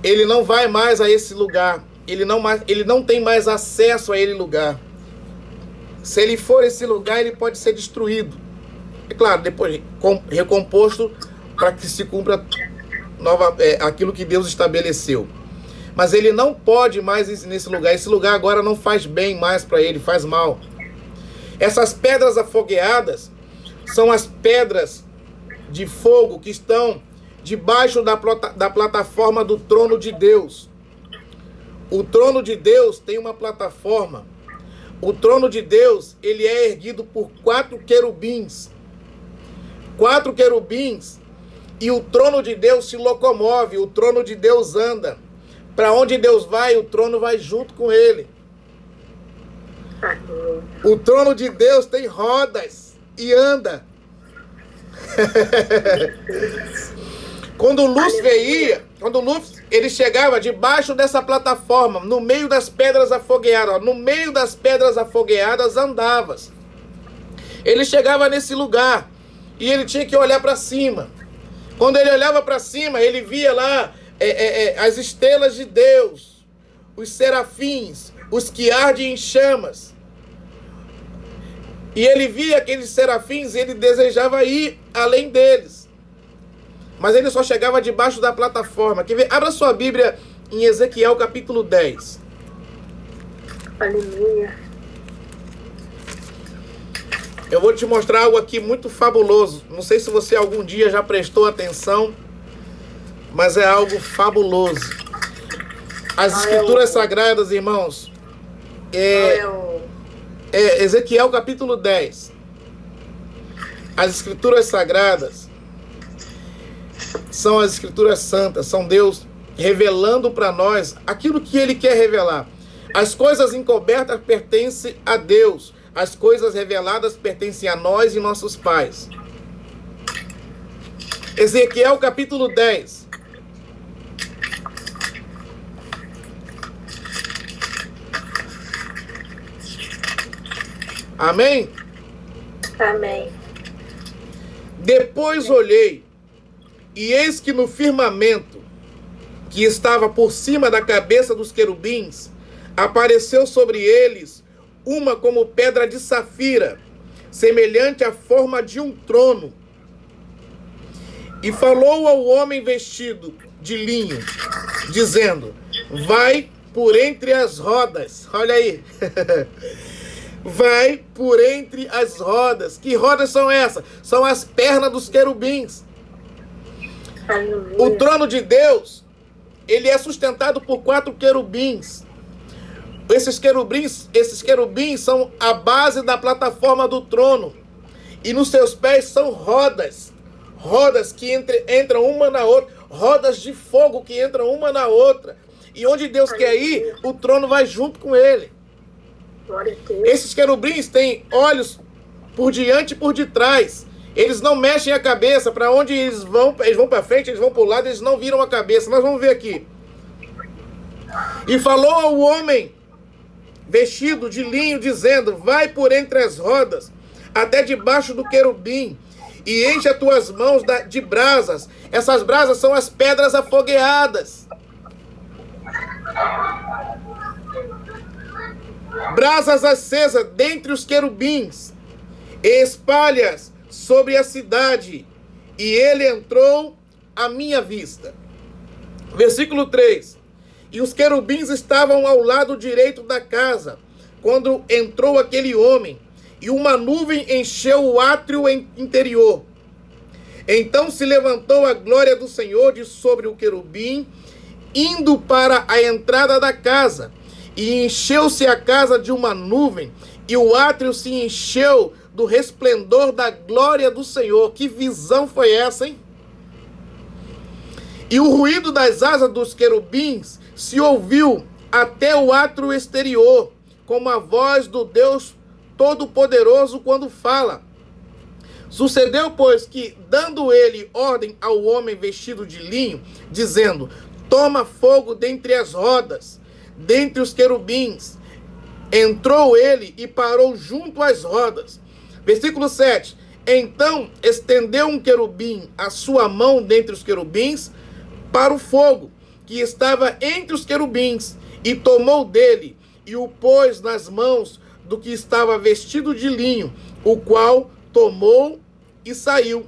Ele não vai mais a esse lugar. Ele não tem mais acesso a esse lugar. Se ele for a esse lugar, ele pode ser destruído. É claro, depois recomposto para que se cumpra aquilo que Deus estabeleceu. Mas ele não pode mais ir nesse lugar. Esse lugar agora não faz bem mais para ele, faz mal. Essas pedras afogueadas são as pedras de fogo que estão debaixo da plataforma do trono de Deus. O trono de Deus tem uma plataforma. O trono de Deus, ele é erguido por 4 querubins. 4 querubins. E o trono de Deus se locomove, o trono de Deus anda. Para onde Deus vai, o trono vai junto com ele. O trono de Deus tem rodas e anda. Quando Lúcifer ele chegava debaixo dessa plataforma, no meio das pedras afogueadas, no meio das pedras afogueadas andavas. Ele chegava nesse lugar e ele tinha que olhar para cima. Quando ele olhava para cima, ele via lá as estrelas de Deus, os serafins, os que ardem em chamas. E ele via aqueles serafins e ele desejava ir além deles. Mas ele só chegava debaixo da plataforma. Quer ver? Abra sua Bíblia em Ezequiel capítulo 10. Aleluia. Eu vou te mostrar algo aqui muito fabuloso. Não sei se você algum dia já prestou atenção, mas é algo fabuloso. As escrituras sagradas, irmãos, Ezequiel capítulo 10. As escrituras sagradas são as escrituras santas, são Deus revelando para nós aquilo que ele quer revelar. As coisas encobertas pertencem a Deus, as coisas reveladas pertencem a nós e nossos pais. Ezequiel capítulo 10. Amém? Amém. Depois olhei, e eis que no firmamento, que estava por cima da cabeça dos querubins, apareceu sobre eles uma como pedra de safira, semelhante à forma de um trono. E falou ao homem vestido de linho, dizendo: vai por entre as rodas. Olha aí. Vai por entre as rodas. Que rodas são essas? São as pernas dos querubins. Aleluia. O trono de Deus, ele é sustentado por 4 querubins. Esses querubins são a base da plataforma do trono. E nos seus pés são rodas. Rodas que entram uma na outra. Rodas de fogo que entram uma na outra. E onde Deus quer ir, o trono vai junto com ele. Glória a Deus. Esses querubins têm olhos por diante e por detrás. Eles não mexem a cabeça. Para onde eles vão para frente, eles vão para o lado, eles não viram a cabeça. Nós vamos ver aqui. E falou ao homem vestido de linho, dizendo: vai por entre as rodas, até debaixo do querubim, e enche as tuas mãos de brasas. Essas brasas são as pedras afogueadas. Brasas acesas dentre os querubins, e espalhas sobre a cidade, e ele entrou à minha vista. Versículo 3. E os querubins estavam ao lado direito da casa, quando entrou aquele homem, e uma nuvem encheu o átrio interior. Então se levantou a glória do Senhor de sobre o querubim, indo para a entrada da casa, e encheu-se a casa de uma nuvem, e o átrio se encheu do resplendor da glória do Senhor. Que visão foi essa, hein? E o ruído das asas dos querubins se ouviu até o átrio exterior, como a voz do Deus Todo-Poderoso quando fala. Sucedeu, pois, que, dando ele ordem ao homem vestido de linho, dizendo: toma fogo dentre as rodas, dentre os querubins, entrou ele e parou junto às rodas. Versículo 7. Então estendeu um querubim a sua mão dentre os querubins para o fogo que estava entre os querubins, e tomou dele e o pôs nas mãos do que estava vestido de linho, o qual tomou e saiu.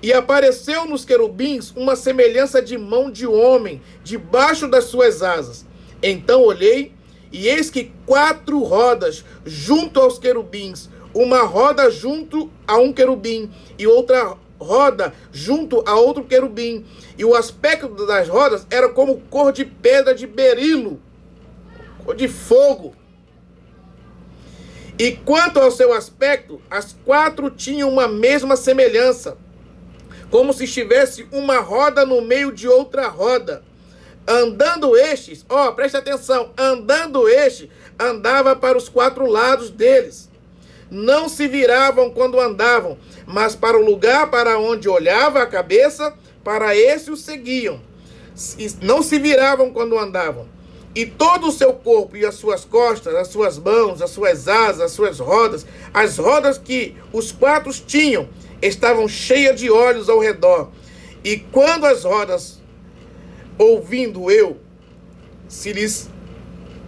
E apareceu nos querubins uma semelhança de mão de homem debaixo das suas asas. Então olhei, e eis que 4 rodas junto aos querubins, uma roda junto a um querubim, e outra roda junto a outro querubim. E o aspecto das rodas era como cor de pedra de berilo, cor de fogo. E quanto ao seu aspecto, as 4 tinham uma mesma semelhança, como se estivesse uma roda no meio de outra roda. Andando estes, preste atenção, andando este, andava para os 4 lados deles. Não se viravam quando andavam, mas para o lugar para onde olhava a cabeça, para esse o seguiam. Não se viravam quando andavam. E todo o seu corpo e as suas costas, as suas mãos, as suas asas, as suas rodas, as rodas que os 4 tinham, estavam cheias de olhos ao redor. E quando as rodas, ouvindo eu, se lhes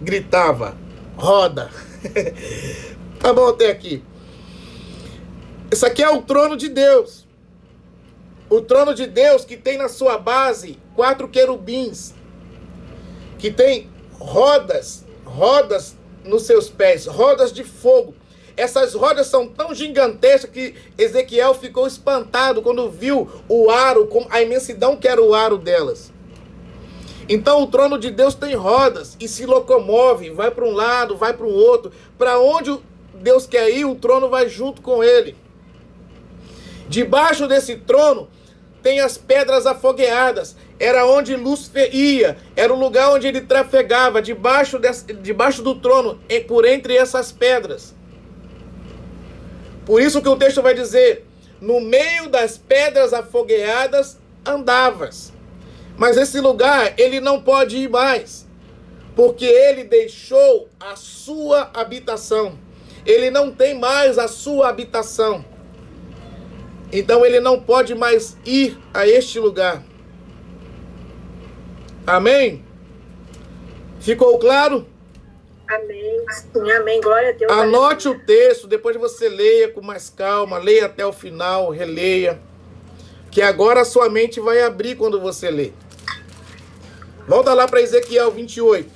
gritava: roda. Tá bom até aqui. Isso aqui é o trono de Deus. O trono de Deus que tem na sua base 4 querubins, que tem rodas nos seus pés, rodas de fogo. Essas rodas são tão gigantescas que Ezequiel ficou espantado quando viu o aro, a imensidão que era o aro delas. Então o trono de Deus tem rodas e se locomove, vai para um lado, vai para o outro. Para onde Deus quer ir, o trono vai junto com ele. Debaixo desse trono tem as pedras afogueadas. Era onde Lúcifer ia, era o lugar onde ele trafegava, debaixo do trono, por entre essas pedras. Por isso que o texto vai dizer: no meio das pedras afogueadas andavas. Mas esse lugar ele não pode ir mais, porque ele deixou a sua habitação. Ele não tem mais a sua habitação. Então ele não pode mais ir a este lugar. Amém? Ficou claro? Amém. Sim, amém. Glória a Deus. Anote o texto, depois você leia com mais calma, leia até o final, releia, que agora a sua mente vai abrir quando você lê. Volta lá para Ezequiel 28.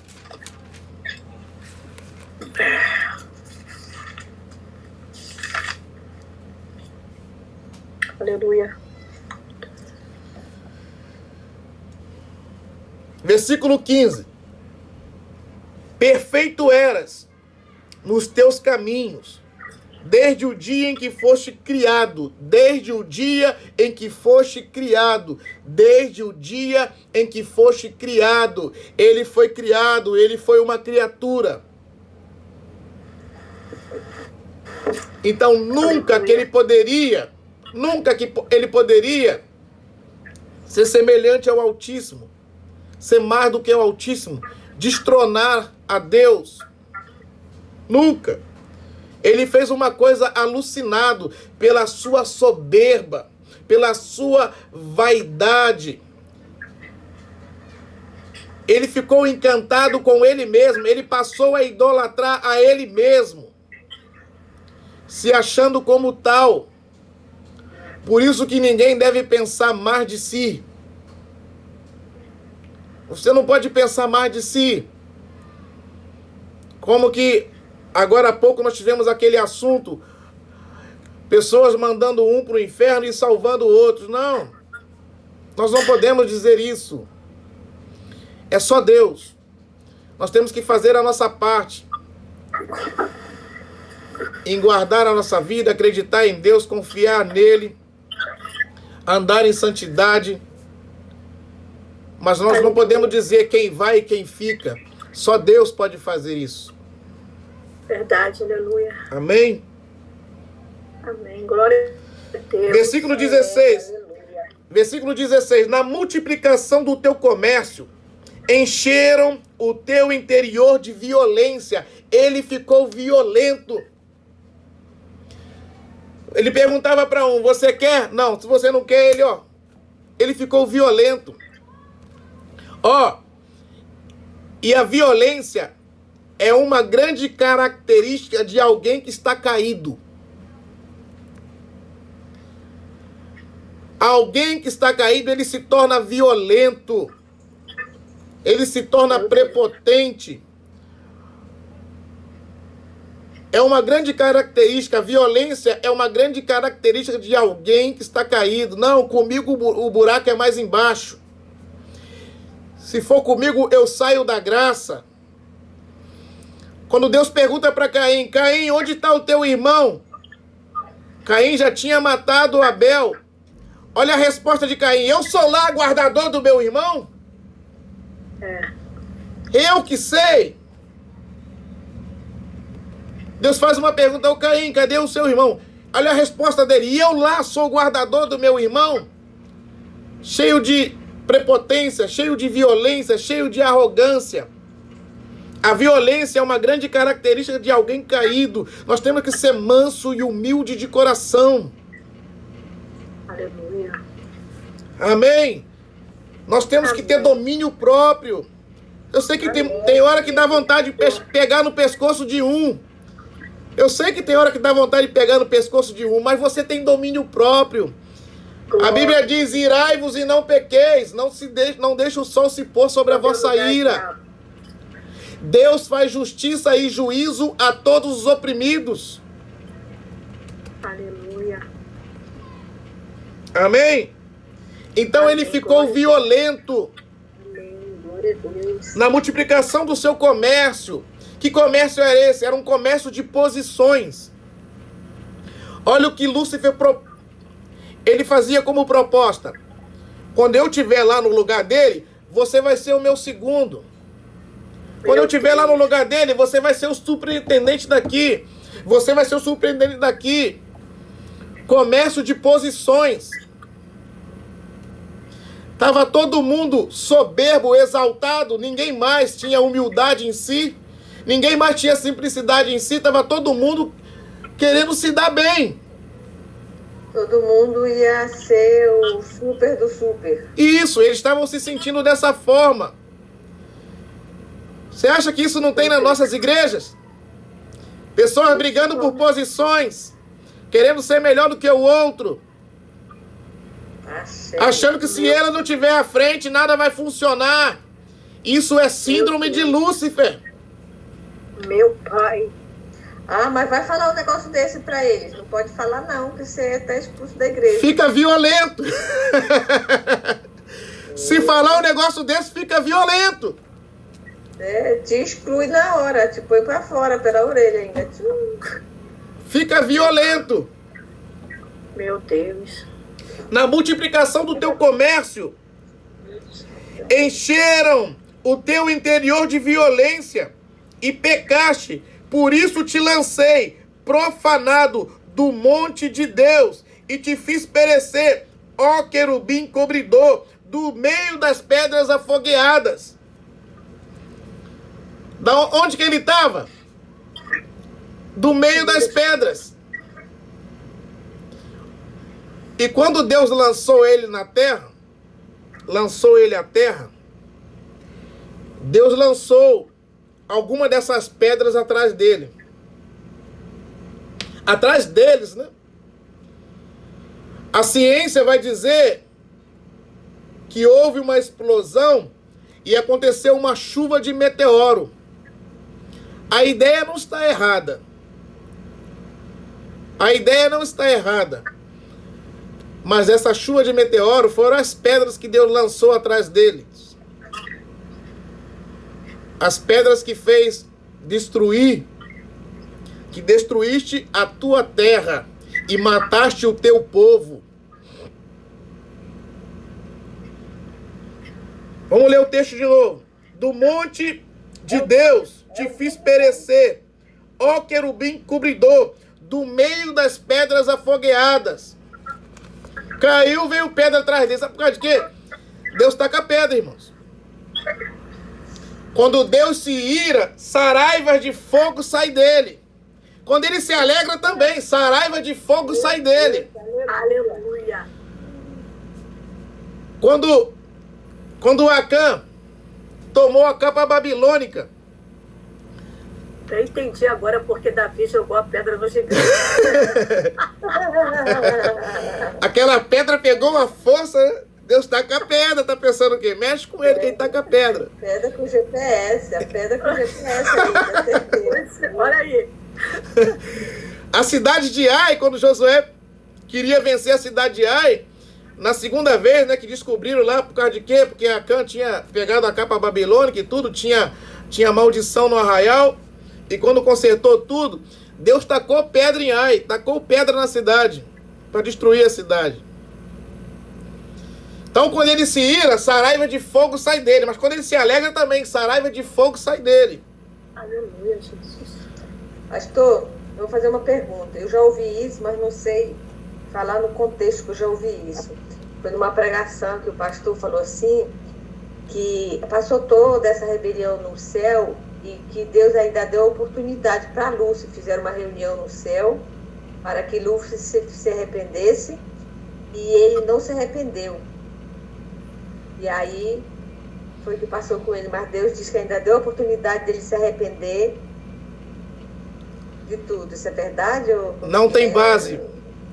Aleluia. Versículo 15. Perfeito eras nos teus caminhos, desde o dia em que foste criado, desde o dia em que foste criado, desde o dia em que foste criado. Ele foi criado, ele foi uma criatura. Então nunca que ele poderia ser semelhante ao Altíssimo, ser mais do que o Altíssimo, destronar a Deus. Nunca. Ele fez uma coisa alucinado pela sua soberba, pela sua vaidade. Ele ficou encantado com ele mesmo, ele passou a idolatrar a ele mesmo, se achando como tal. Por isso que ninguém deve pensar mais de si. Você não pode pensar mais de si. Como que Agora há pouco nós tivemos aquele assunto, pessoas mandando um para o inferno e salvando outros. Não, nós não podemos dizer isso. É só Deus. Nós temos que fazer a nossa parte em guardar a nossa vida, acreditar em Deus, confiar nele, andar em santidade. Mas nós não podemos dizer quem vai e quem fica. Só Deus pode fazer isso. Verdade, aleluia. Amém? Amém. Glória a Deus. Versículo 16. Aleluia. Versículo 16. Na multiplicação do teu comércio, encheram o teu interior de violência. Ele ficou violento. Ele perguntava para um, você quer? Não, se você não quer, ele ficou violento. E a violência é uma grande característica de alguém que está caído. Alguém que está caído, ele se torna violento. Ele se torna prepotente. É uma grande característica, a violência é uma grande característica de alguém que está caído. Não, comigo o buraco é mais embaixo. Se for comigo, eu saio da graça. Quando Deus pergunta para Caim, Caim, onde está o teu irmão? Caim já tinha matado Abel. Olha a resposta de Caim, eu sou lá guardador do meu irmão? Eu que sei. Deus faz uma pergunta ao Caim, cadê o seu irmão? Olha a resposta dele, e eu lá sou guardador do meu irmão? Cheio de prepotência, cheio de violência, cheio de arrogância. A violência é uma grande característica de alguém caído. Nós temos que ser manso e humilde de coração. Aleluia. Amém? Nós temos que ter domínio próprio. Eu sei que tem hora que dá vontade de pegar no pescoço de um. Eu sei que tem hora que dá vontade de pegar no pescoço de um, mas você tem domínio próprio. A Bíblia diz, irai-vos e não pequeis, não deixe o sol se pôr sobre a vossa ira. Deus faz justiça e juízo a todos os oprimidos. Aleluia. Amém? Então ele ficou violento. Amém. Glória a Deus. Na multiplicação do seu comércio. Que comércio era esse? Era um comércio de posições. Olha o que Lúcifer ele fazia como proposta. Quando eu estiver lá no lugar dele, você vai ser o meu segundo. Quando eu estiver lá no lugar dele, você vai ser o superintendente daqui. Você vai ser o superintendente daqui. Comércio de posições. Estava todo mundo soberbo, exaltado. Ninguém mais tinha humildade em si. Ninguém mais tinha simplicidade em si. Estava todo mundo querendo se dar bem. Todo mundo ia ser o super do super. Isso, eles estavam se sentindo dessa forma. Você acha que isso não tem nas nossas igrejas? Pessoas brigando por posições, querendo ser melhor do que o outro. Achando que se ela não estiver à frente, nada vai funcionar. Isso é síndrome de Lúcifer. Meu pai. Ah, mas vai falar um negócio desse pra eles. Não pode falar não, que você tá expulso da igreja. Fica violento. Se falar um negócio desse, fica violento. Te exclui na hora, te põe pra fora pela orelha ainda. Fica violento. Meu Deus. Na multiplicação do teu comércio, encheram o teu interior de violência e pecaste. Por isso te lancei, profanado, do monte de Deus, e te fiz perecer, ó querubim cobridor, do meio das pedras afogueadas. Da onde que ele estava? Do meio das pedras. E quando Deus lançou ele na terra, lançou ele à terra, Deus lançou alguma dessas pedras atrás dele. Atrás deles, né? A ciência vai dizer que houve uma explosão e aconteceu uma chuva de meteoro. A ideia não está errada. A ideia não está errada. Mas essa chuva de meteoro foram as pedras que Deus lançou atrás deles. As pedras que fez destruir, que destruíste a tua terra e mataste o teu povo. Vamos ler o texto de novo. Do monte de Deus te fiz perecer, ó querubim cobridor, do meio das pedras afogueadas. Caiu, veio pedra atrás dele. Sabe por causa de quê? Deus taca a pedra, irmãos. Quando Deus se ira, saraivas de fogo sai dele. Quando ele se alegra também, saraiva de fogo sai dele. Aleluia. Quando Acã tomou a capa babilônica. Eu entendi agora porque Davi jogou a pedra no gigante. Aquela pedra pegou uma força, né? Deus taca a pedra, tá pensando o quê? Mexe com ele, quem taca a pedra. Pedra com GPS, a pedra com GPS ali, com certeza. Olha aí. A cidade de Ai, quando Josué queria vencer a cidade de Ai, na segunda vez, né, que descobriram lá, por causa de quê? Porque Acã tinha pegado a capa babilônica e tudo, tinha maldição no arraial, e quando consertou tudo, Deus tacou pedra em Ai, tacou pedra na cidade, para destruir a cidade. Então, quando ele se ira, saraiva de fogo sai dele, mas quando ele se alegra também, saraiva de fogo sai dele. Aleluia, Jesus. Pastor, eu vou fazer uma pergunta. Eu já ouvi isso, mas não sei falar no contexto que eu já ouvi isso. Foi numa pregação que o pastor falou assim, que passou toda essa rebelião no céu e que Deus ainda deu a oportunidade para Lúcifer. Fizeram uma reunião no céu para que Lúcifer se arrependesse e ele não se arrependeu. E aí foi o que passou com ele. Mas Deus diz que ainda deu a oportunidade dele se arrepender de tudo. Isso é verdade? Ou... Não tem base.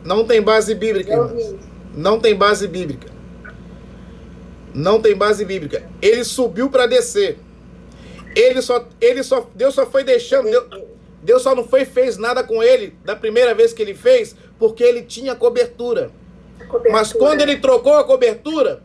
Não tem base bíblica, irmãos. Não tem base bíblica. Não tem base bíblica. Ele subiu para descer. Deus só foi deixando. Deus só não fez nada com ele da primeira vez que ele fez, porque ele tinha cobertura. Mas quando ele trocou a cobertura,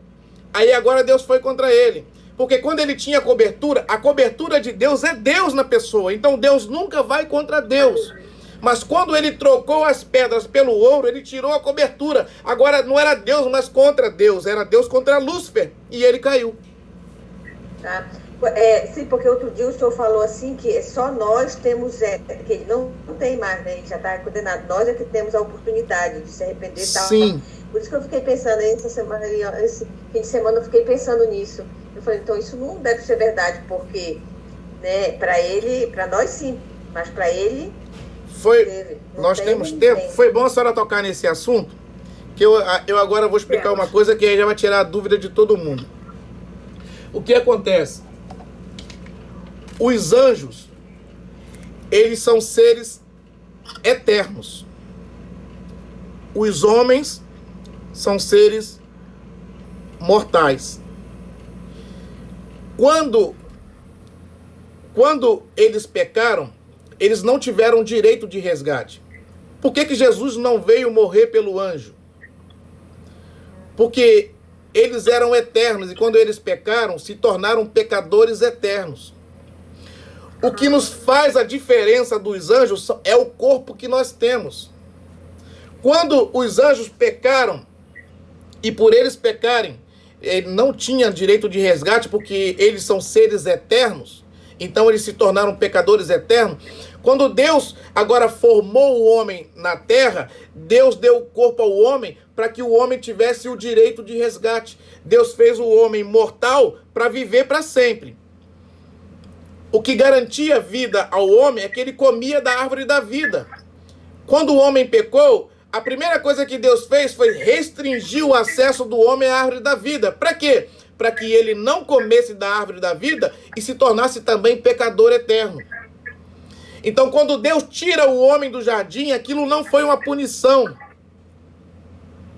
aí agora Deus foi contra ele. Porque quando ele tinha cobertura, a cobertura de Deus é Deus na pessoa. Então Deus nunca vai contra Deus. Mas quando ele trocou as pedras pelo ouro, ele tirou a cobertura. Agora não era Deus, mas contra Deus. Era Deus contra Lúcifer. E ele caiu. Tá. Sim, porque outro dia o senhor falou assim que só nós temos, que ele não tem mais, né? Ele já está condenado. Nós é que temos a oportunidade de se arrepender e tal. Sim. Por isso que eu fiquei pensando, esse fim de semana eu fiquei pensando nisso. Eu falei, então isso não deve ser verdade, porque, né, para nós sim, mas para ele... Nós temos tempo. Foi bom a senhora tocar nesse assunto, que eu agora vou explicar uma coisa que aí já vai tirar a dúvida de todo mundo. O que acontece? Os anjos, eles são seres eternos. Os homens são seres mortais. Quando eles pecaram, eles não tiveram direito de resgate. Por que Jesus não veio morrer pelo anjo? Porque eles eram eternos e quando eles pecaram, se tornaram pecadores eternos. O que nos faz a diferença dos anjos é o corpo que nós temos. Quando os anjos pecaram, e por eles pecarem, ele não tinha direito de resgate, porque eles são seres eternos, então eles se tornaram pecadores eternos. Quando Deus agora formou o homem na terra, Deus deu o corpo ao homem para que o homem tivesse o direito de resgate. Deus fez o homem mortal para viver para sempre. O que garantia vida ao homem é que ele comia da árvore da vida. Quando o homem pecou, a primeira coisa que Deus fez foi restringir o acesso do homem à árvore da vida. Para quê? Para que ele não comesse da árvore da vida e se tornasse também pecador eterno. Então, quando Deus tira o homem do jardim, aquilo não foi uma punição.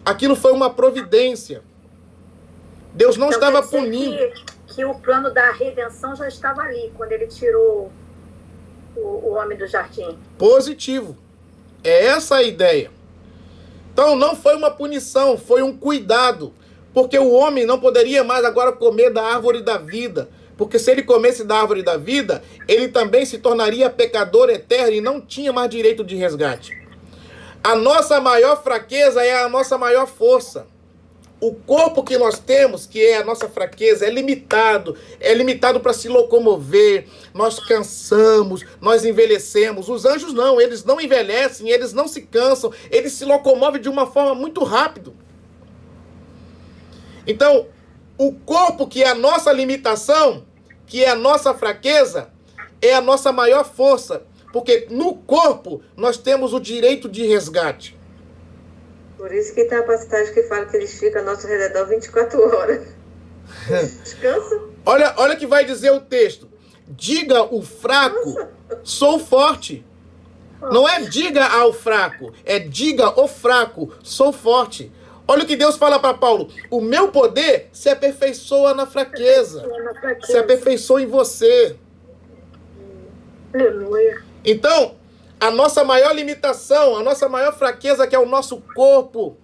Aquilo foi uma providência. Deus não estava punindo. Que o plano da redenção já estava ali, quando ele tirou homem do jardim. Positivo. É essa a ideia. Então não foi uma punição, foi um cuidado. Porque o homem não poderia mais agora comer da árvore da vida. Porque se ele comesse da árvore da vida, ele também se tornaria pecador eterno e não tinha mais direito de resgate. A nossa maior fraqueza é a nossa maior força. O corpo que nós temos, que é a nossa fraqueza, é limitado para se locomover, nós cansamos, nós envelhecemos. Os anjos não, eles não envelhecem, eles não se cansam, eles se locomovem de uma forma muito rápida. Então, o corpo que é a nossa limitação, que é a nossa fraqueza, é a nossa maior força, porque no corpo nós temos o direito de resgate. Por isso que tem a passagem que fala que eles ficam ao nosso redor 24 horas. Descansa. Olha o que vai dizer o texto. Diga o fraco, sou forte. Não é diga ao fraco, é diga o fraco, sou forte. Olha o que Deus fala para Paulo. O meu poder se aperfeiçoa na fraqueza. Se aperfeiçoa em você. Aleluia. Então, a nossa maior limitação, a nossa maior fraqueza, que é o nosso corpo,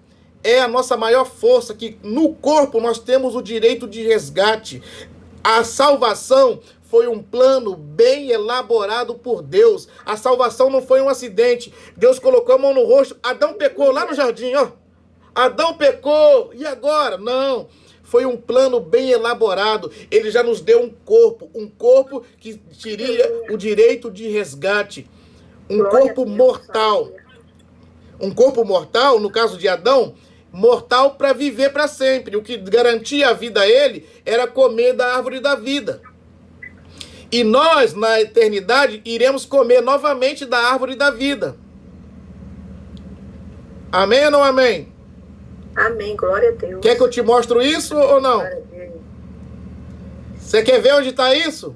é a nossa maior força, que no corpo nós temos o direito de resgate. A salvação foi um plano bem elaborado por Deus. A salvação não foi um acidente. Deus colocou a mão no rosto. Adão pecou lá no jardim, ó. Adão pecou, e agora? Não. Foi um plano bem elaborado. Ele já nos deu um corpo que teria o direito de resgate. Um corpo mortal. Um corpo mortal, no caso de Adão, mortal para viver para sempre. O que garantia a vida a ele era comer da árvore da vida. E nós, na eternidade, iremos comer novamente da árvore da vida. Amém ou não amém? Amém, glória a Deus. Quer que eu te mostre isso ou não? Você quer ver onde está isso?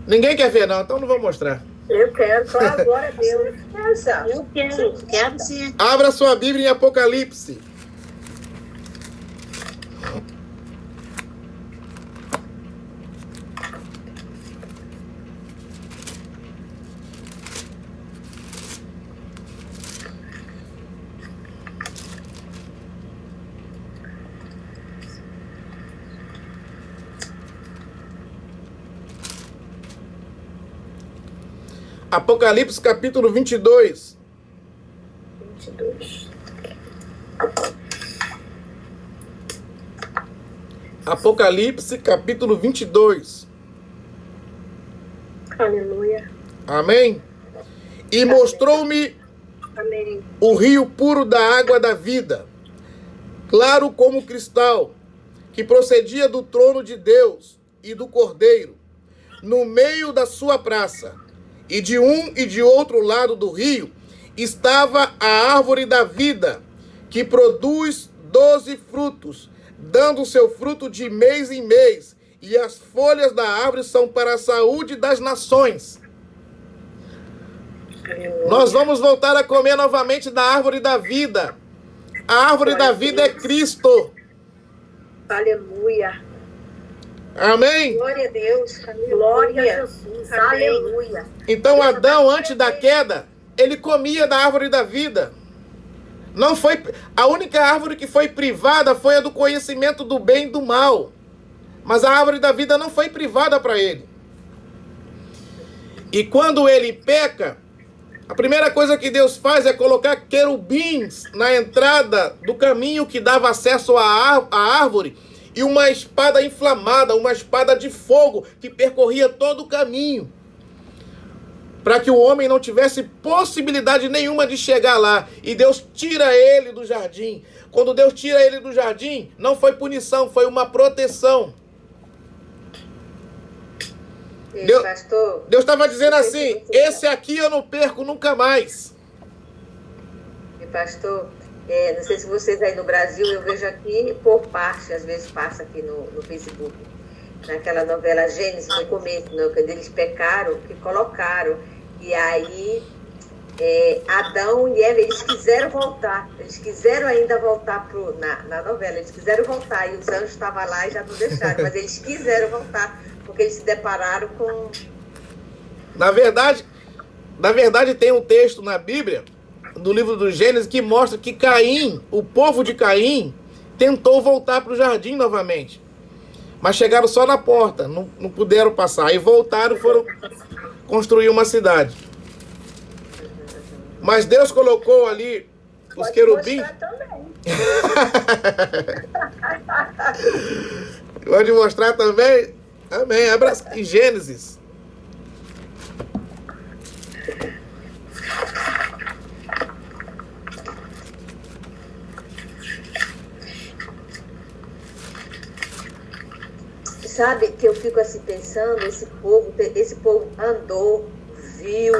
Ninguém quer ver, não, então não vou mostrar. Eu quero, claro, glória a Deus. Eu quero sim. Abra sua Bíblia em Apocalipse. Apocalipse capítulo 22. 22. Apocalipse capítulo 22. Aleluia. Amém? E mostrou-me Amém. o rio puro da água da vida, claro como cristal, que procedia do trono de Deus e do Cordeiro, no meio da sua praça. E de um e de outro lado do rio estava a árvore da vida, que produz 12 frutos, dando seu fruto de mês em mês, e as folhas da árvore são para a saúde das nações. Nós vamos voltar a comer novamente da árvore da vida. A árvore da vida é Cristo. Aleluia. Amém? Glória a Deus. Glória a Jesus. Amém. Aleluia. Então Adão, antes da queda, ele comia da árvore da vida. Não foi a única árvore que foi privada foi a do conhecimento do bem e do mal. Mas a árvore da vida não foi privada para ele. E quando ele peca, a primeira coisa que Deus faz é colocar querubins na entrada do caminho que dava acesso à árvore e uma espada inflamada, uma espada de fogo que percorria todo o caminho, para que o homem não tivesse possibilidade nenhuma de chegar lá. E Deus tira ele do jardim. Quando Deus tira ele do jardim, não foi punição, foi uma proteção. Deus estava dizendo assim, esse aqui eu não perco nunca mais. E pastor, não sei se vocês aí no Brasil, eu vejo aqui por parte, às vezes passa aqui no Facebook, naquela novela Gênesis, no começo, né, quando eles pecaram, que colocaram, e aí Adão e Eva, eles quiseram voltar, eles quiseram ainda voltar na novela, eles quiseram voltar, e os anjos estavam lá e já não deixaram, mas eles quiseram voltar, porque eles se depararam com Na verdade, tem um texto na Bíblia, do livro do Gênesis, que mostra que Caim, o povo de Caim, tentou voltar para o jardim novamente. Mas chegaram só na porta, não puderam passar. Aí voltaram e foram construir uma cidade. Mas Deus colocou ali os querubins. Pode mostrar também? Amém. Abra em Gênesis. Sabe que eu fico assim pensando, esse povo andou, viu,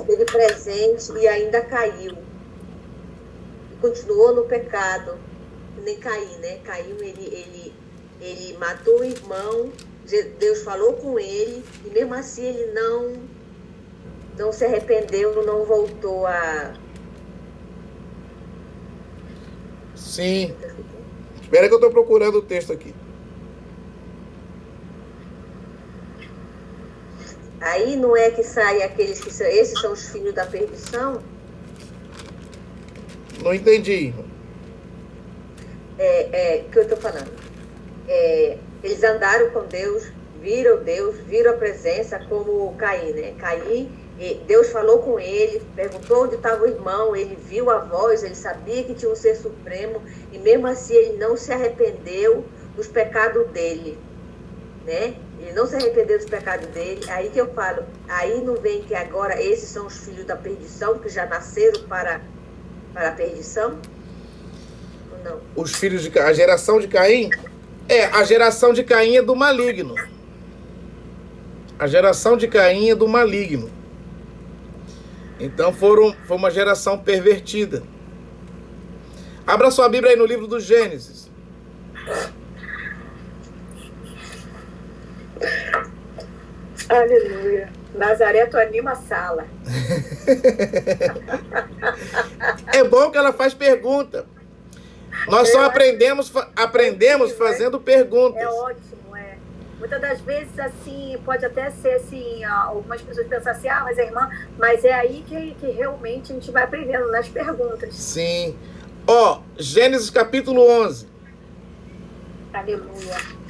teve presente e ainda caiu. E continuou no pecado. Nem Caim, né? Caim, ele matou o irmão, Deus falou com ele, e mesmo assim ele não se arrependeu, não voltou a... Sim. Espera que eu estou procurando o texto aqui. Aí não é que saem aqueles que são... Esses são os filhos da perdição? Não entendi. O que eu estou falando? Eles andaram com Deus, viram a presença, como Caim, né? Caim, Deus falou com ele, perguntou onde estava o irmão, ele viu a voz, ele sabia que tinha um ser supremo, e mesmo assim ele não se arrependeu dos pecados dele, né? Ele não se arrependeu dos pecados dele. Aí que eu falo, aí não vem que agora esses são os filhos da perdição, que já nasceram para a perdição? Ou não? Os filhos de Caim, a geração de Caim? A geração de Caim é do maligno. A geração de Caim é do maligno. Então foi uma geração pervertida. Abra sua Bíblia aí no livro do Gênesis. Aleluia. Nazaré, tu anima a sala. É bom que ela faz pergunta. Nós só aprendemos fazendo perguntas. É ótimo, é. Muitas das vezes, assim, pode até ser assim, algumas pessoas pensam assim, mas é irmã, mas é aí que realmente a gente vai aprendendo nas perguntas. Sim. Gênesis capítulo 11. Aleluia.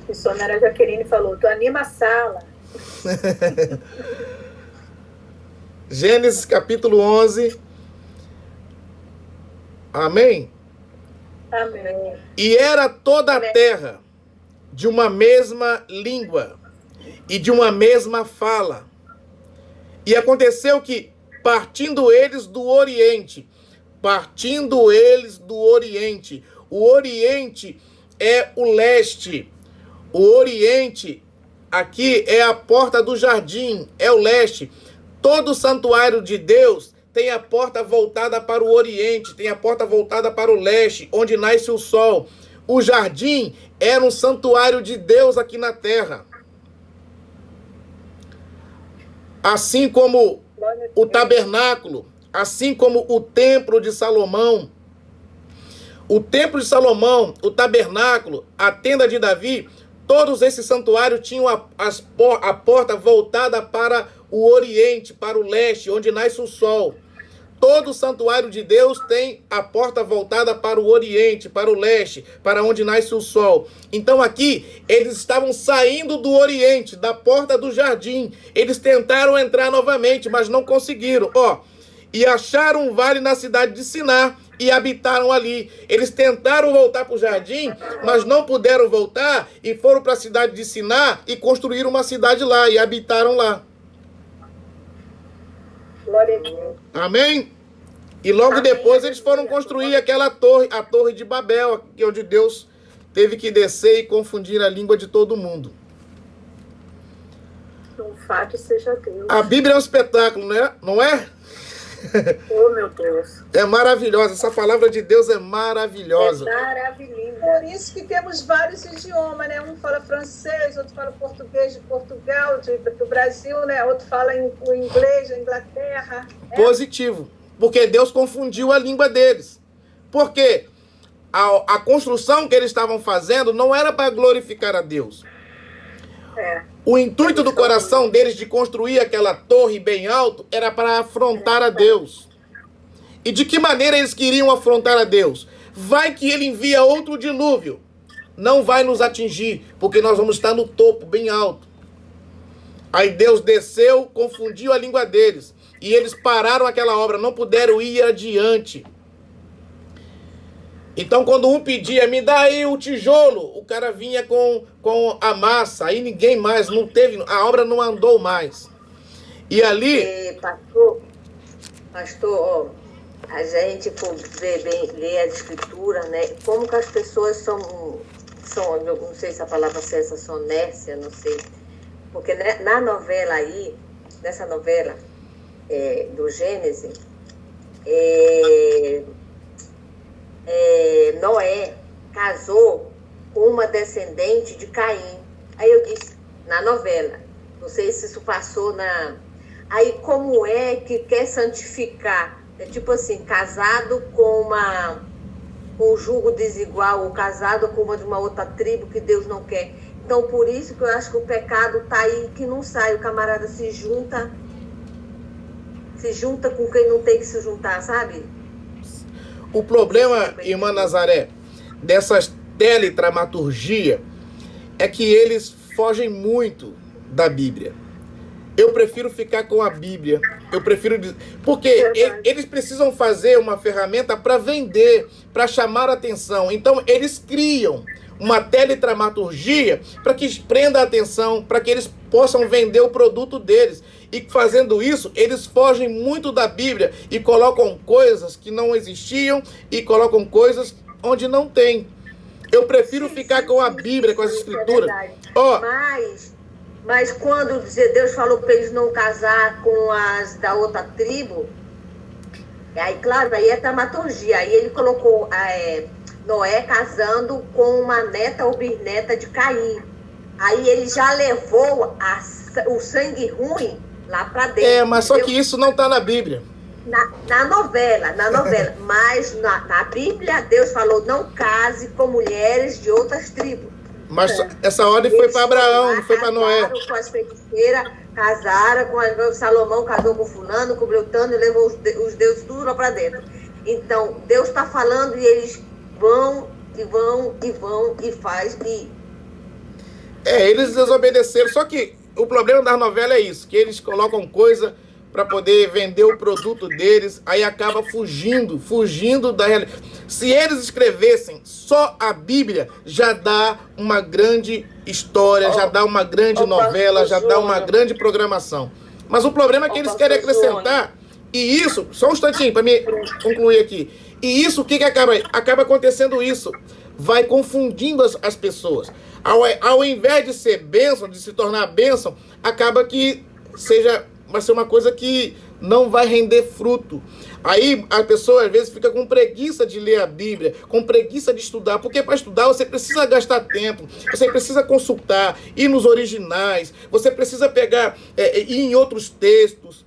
Missionária Jaqueline falou, tu anima a sala. Gênesis capítulo 11. Amém? Amém. E era toda a terra de uma mesma língua e de uma mesma fala. E aconteceu que, partindo eles do Oriente, o Oriente é o leste. O Oriente, aqui, é a porta do jardim, é o leste. Todo santuário de Deus tem a porta voltada para o Oriente, tem a porta voltada para o leste, onde nasce o sol. O jardim era um santuário de Deus aqui na terra. Assim como o tabernáculo, assim como o templo de Salomão. O templo de Salomão, o tabernáculo, a tenda de Davi, todos esses santuários tinham a porta voltada para o Oriente, para o leste, onde nasce o sol. Todo santuário de Deus tem a porta voltada para o Oriente, para o leste, para onde nasce o sol. Então aqui, eles estavam saindo do Oriente, da porta do jardim. Eles tentaram entrar novamente, mas não conseguiram. E acharam um vale na cidade de Sinar e habitaram ali. Eles tentaram voltar para o jardim, mas não puderam voltar e foram para a cidade de Sinar e construíram uma cidade lá e habitaram lá. Glória a Deus. Amém? E logo depois eles foram construir aquela torre, a Torre de Babel, onde Deus teve que descer e confundir a língua de todo mundo. Louvado seja Deus. A Bíblia é um espetáculo, né? Não é? Oh, meu Deus. É maravilhosa. Essa palavra de Deus é maravilhosa. É maravilhosa. Por isso que temos vários idiomas, né? Um fala francês, outro fala português de Portugal, do Brasil, né? Outro fala o inglês da Inglaterra. Né? Positivo. Porque Deus confundiu a língua deles. Porque a construção que eles estavam fazendo não era para glorificar a Deus. O intuito do coração deles de construir aquela torre bem alto era para afrontar a Deus. E de que maneira eles queriam afrontar a Deus? Vai que ele envia outro dilúvio. Não vai nos atingir, porque nós vamos estar no topo, bem alto. Aí Deus desceu, confundiu a língua deles. E eles pararam aquela obra, não puderam ir adiante. Então, quando um pedia, me dá aí o tijolo, o cara vinha com a massa. Aí ninguém mais, não teve, a obra não andou mais. E ali... Pastor, ó, a gente for ler as escrituras, né? Como que as pessoas são, eu não sei se a palavra é essa, sonércia, não sei. Porque na novela aí, nessa novela do Gênesis, Noé casou com uma descendente de Caim. Aí eu disse, na novela, não sei se isso passou na... Aí como é que quer santificar? É tipo assim, casado com um jugo desigual, ou casado com uma de uma outra tribo que Deus não quer. Então por isso que eu acho que o pecado tá aí, que não sai, o camarada se junta com quem não tem que se juntar, sabe? O problema, irmã Nazaré, dessas teledramaturgia é que eles fogem muito da Bíblia. Eu prefiro ficar com a Bíblia. Porque eles precisam fazer uma ferramenta para vender, para chamar a atenção. Então eles criam uma teledramaturgia para que prenda a atenção, para que eles possam vender o produto deles. E fazendo isso, eles fogem muito da Bíblia e colocam coisas que não existiam e colocam coisas onde não tem. Eu prefiro ficar com a Bíblia, com as Escrituras. Mas quando Deus falou para eles não casar com as da outra tribo, aí claro, aí é dramaturgia. Aí ele colocou Noé casando com uma neta ou bisneta de Caim. Aí ele já levou o sangue ruim lá para dentro. Mas só que isso não está na Bíblia. Na novela. Mas na Bíblia, Deus falou, não case com mulheres de outras tribos. Mas essa ordem foi para Abraão, não foi para Noé. Casaram com as feiticeiras, casaram com Salomão, casou com fulano, com Beltano, e levou os deuses tudo lá para dentro. Então, Deus está falando e eles vão e faz. Eles desobedeceram. Só que o problema da novela é isso, que eles colocam coisa para poder vender o produto deles, aí acaba fugindo da realidade. Se eles escrevessem só a Bíblia, já dá uma grande história, já dá uma grande novela, já dá uma grande programação. Mas o problema é que eles querem acrescentar, e isso, só um instantinho para me concluir aqui, e isso, o que acaba acontecendo isso? Vai confundindo as pessoas. Ao invés de ser bênção, de se tornar bênção, acaba que vai ser uma coisa que não vai render fruto. Aí a pessoa às vezes fica com preguiça de ler a Bíblia, com preguiça de estudar, porque para estudar você precisa gastar tempo, você precisa consultar, ir nos originais, você precisa pegar, ir em outros textos.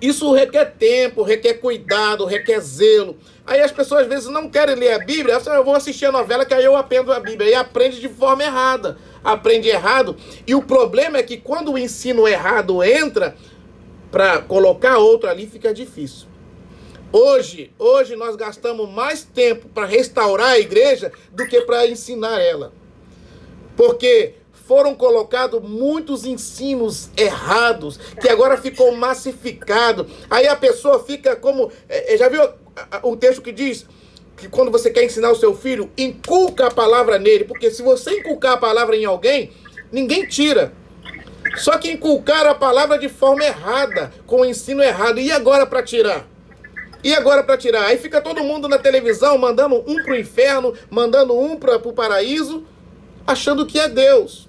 Isso requer tempo, requer cuidado, requer zelo. Aí as pessoas às vezes não querem ler a Bíblia, eu vou assistir a novela que aí eu aprendo a Bíblia, e aprende de forma errada. Aprende errado, e o problema é que quando o ensino errado entra, para colocar outro ali fica difícil. Hoje nós gastamos mais tempo para restaurar a igreja do que para ensinar ela. Porque foram colocados muitos ensinos errados, que agora ficou massificado. Aí a pessoa fica como... já viu o texto que diz... que quando você quer ensinar o seu filho, inculca a palavra nele, porque se você inculcar a palavra em alguém, ninguém tira. Só que inculcar a palavra de forma errada, com o ensino errado. E agora para tirar? Aí fica todo mundo na televisão, mandando um pro inferno, mandando um pro paraíso, achando que é Deus.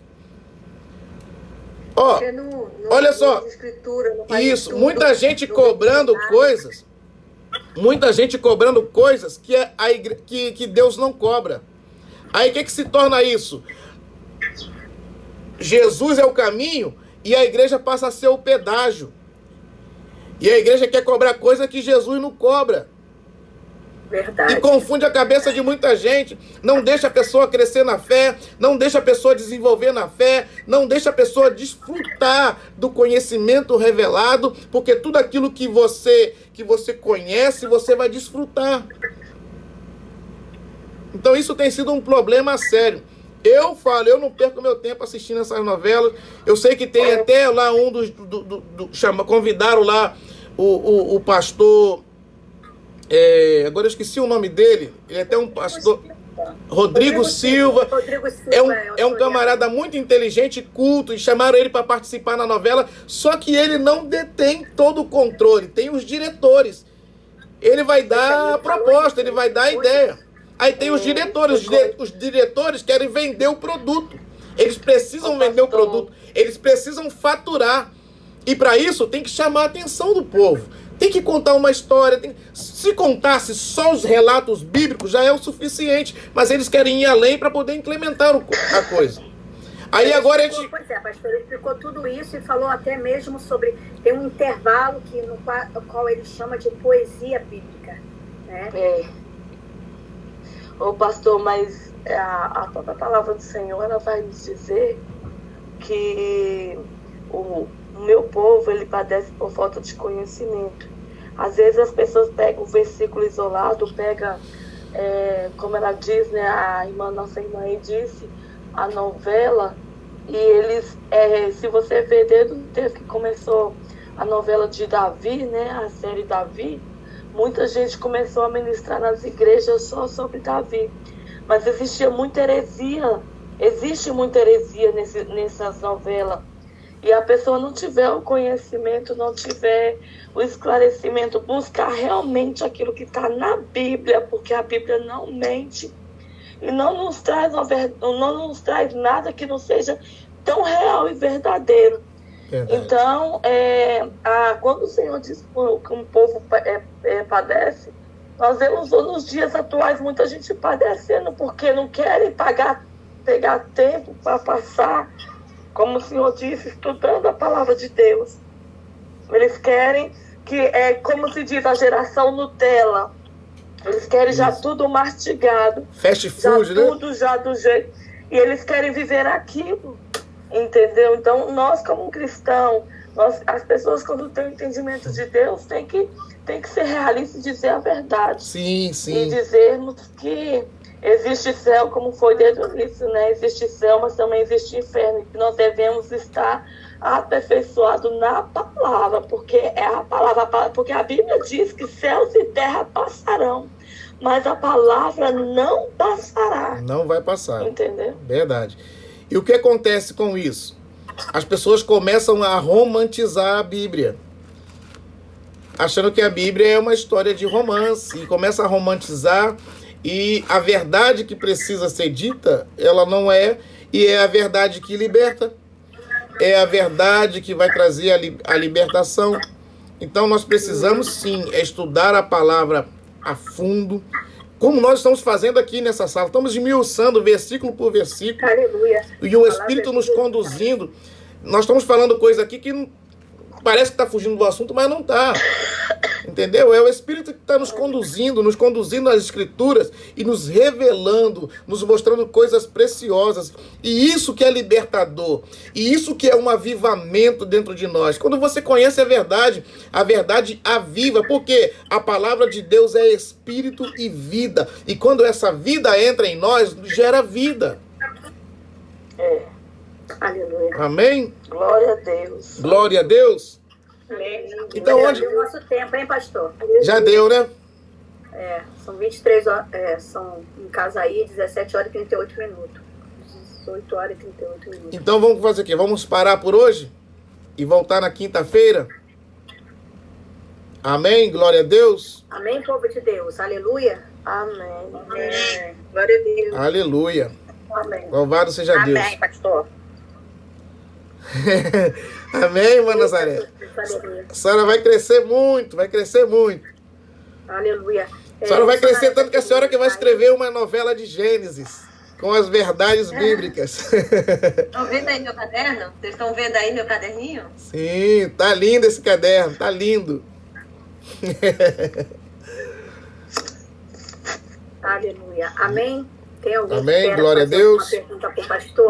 Olha só, isso, muita gente cobrando coisas... Muita gente cobrando coisas que Deus não cobra. Aí o que se torna isso? Jesus é o caminho e a igreja passa a ser o pedágio. E a igreja quer cobrar coisa que Jesus não cobra. Verdade. E confunde a cabeça de muita gente, não deixa a pessoa crescer na fé, não deixa a pessoa desenvolver na fé, não deixa a pessoa desfrutar do conhecimento revelado, porque tudo aquilo que você conhece, você vai desfrutar. Então isso tem sido um problema sério. Eu não perco meu tempo assistindo essas novelas. Eu sei que tem até lá convidaram lá o pastor... agora eu esqueci o nome dele. Ele é até um pastor... Rodrigo Silva. É um camarada muito inteligente e culto. E chamaram ele para participar na novela. Só que ele não detém todo o controle. Tem os diretores. Ele vai dar a proposta, ele vai dar a ideia. Aí tem os diretores. Os diretores querem vender o produto. Eles precisam vender o produto. Eles precisam faturar. E para isso tem que chamar a atenção do povo. Tem que contar uma história. Se contasse só os relatos bíblicos, já é o suficiente. Mas eles querem ir além para poder implementar a coisa. Aí agora a gente... Pois é, pastor, ele explicou tudo isso e falou até mesmo sobre... Tem um intervalo no qual ele chama de poesia bíblica. Né? Ô pastor, mas a própria palavra do Senhor, ela vai nos dizer que o meu povo, ele padece por falta de conhecimento. Às vezes as pessoas pegam o versículo isolado, como ela diz, né, nossa irmã aí disse, a novela, e eles, se você ver desde o tempo que começou a novela de Davi, né, a série Davi, muita gente começou a ministrar nas igrejas só sobre Davi. Mas existe muita heresia nessas novelas. E a pessoa não tiver o conhecimento, não tiver o esclarecimento, buscar realmente aquilo que está na Bíblia, porque a Bíblia não mente. E não nos traz nada que não seja tão real e verdadeiro. Verdade. Então, quando o Senhor diz que um povo padece, nós vemos nos dias atuais muita gente padecendo porque não querem pegar tempo para passar, como o Senhor disse, estudando a palavra de Deus. Eles querem como se diz, a geração Nutella. Eles querem já tudo mastigado. Fast food, né? Tudo já do jeito. E eles querem viver aquilo. Entendeu? Então, nós como cristãos, as pessoas quando têm o entendimento de Deus, tem que ser realistas e dizer a verdade. Sim, sim. E dizermos que existe céu, como foi desde o início, né? Existe céu, mas também existe inferno. E nós devemos estar aperfeiçoados na palavra, porque é a palavra, porque a Bíblia diz que céus e terra passarão, mas a palavra não passará. Não vai passar. Entendeu? Verdade. E o que acontece com isso? As pessoas começam a romantizar a Bíblia, achando que a Bíblia é uma história de romance, e começa a romantizar, e a verdade que precisa ser dita, ela não é, e é a verdade que liberta, é a verdade que vai trazer a libertação. Então nós precisamos sim estudar a palavra a fundo, como nós estamos fazendo aqui nessa sala. Estamos esmiuçando versículo por versículo. Aleluia. E o Espírito nos conduzindo. Nós estamos falando coisa aqui que parece que está fugindo do assunto, mas não está. Entendeu? É o Espírito que está nos conduzindo às Escrituras e nos revelando, nos mostrando coisas preciosas. E isso que é libertador. E isso que é um avivamento dentro de nós. Quando você conhece a verdade aviva, porque a palavra de Deus é Espírito e vida. E quando essa vida entra em nós, gera vida. Aleluia. Amém? Glória a Deus. Glória a Deus. Então, já onde... deu o nosso tempo, hein, pastor? Já deu, né? São 23 horas, são em casa aí, 17 horas e 38 minutos. 18 horas e 38 minutos. Então vamos fazer o quê? Vamos parar por hoje e voltar na quinta-feira? Amém? Glória a Deus. Amém, povo de Deus. Aleluia. Amém. Amém. Glória a Deus. Aleluia. Amém. Louvado seja Deus. Amém, pastor. Amém, irmã Nazaré. A senhora vai crescer muito, vai crescer muito. Aleluia. A senhora vai crescer tanto que a senhora que vai escrever uma novela de Gênesis, com as verdades bíblicas. Estão vendo aí meu caderno? Vocês estão vendo aí meu caderninho? Sim, tá lindo esse caderno, tá lindo. Aleluia. Amém? Tem alguém Amém, que quer glória a fazer Deus. uma pergunta para o pastor?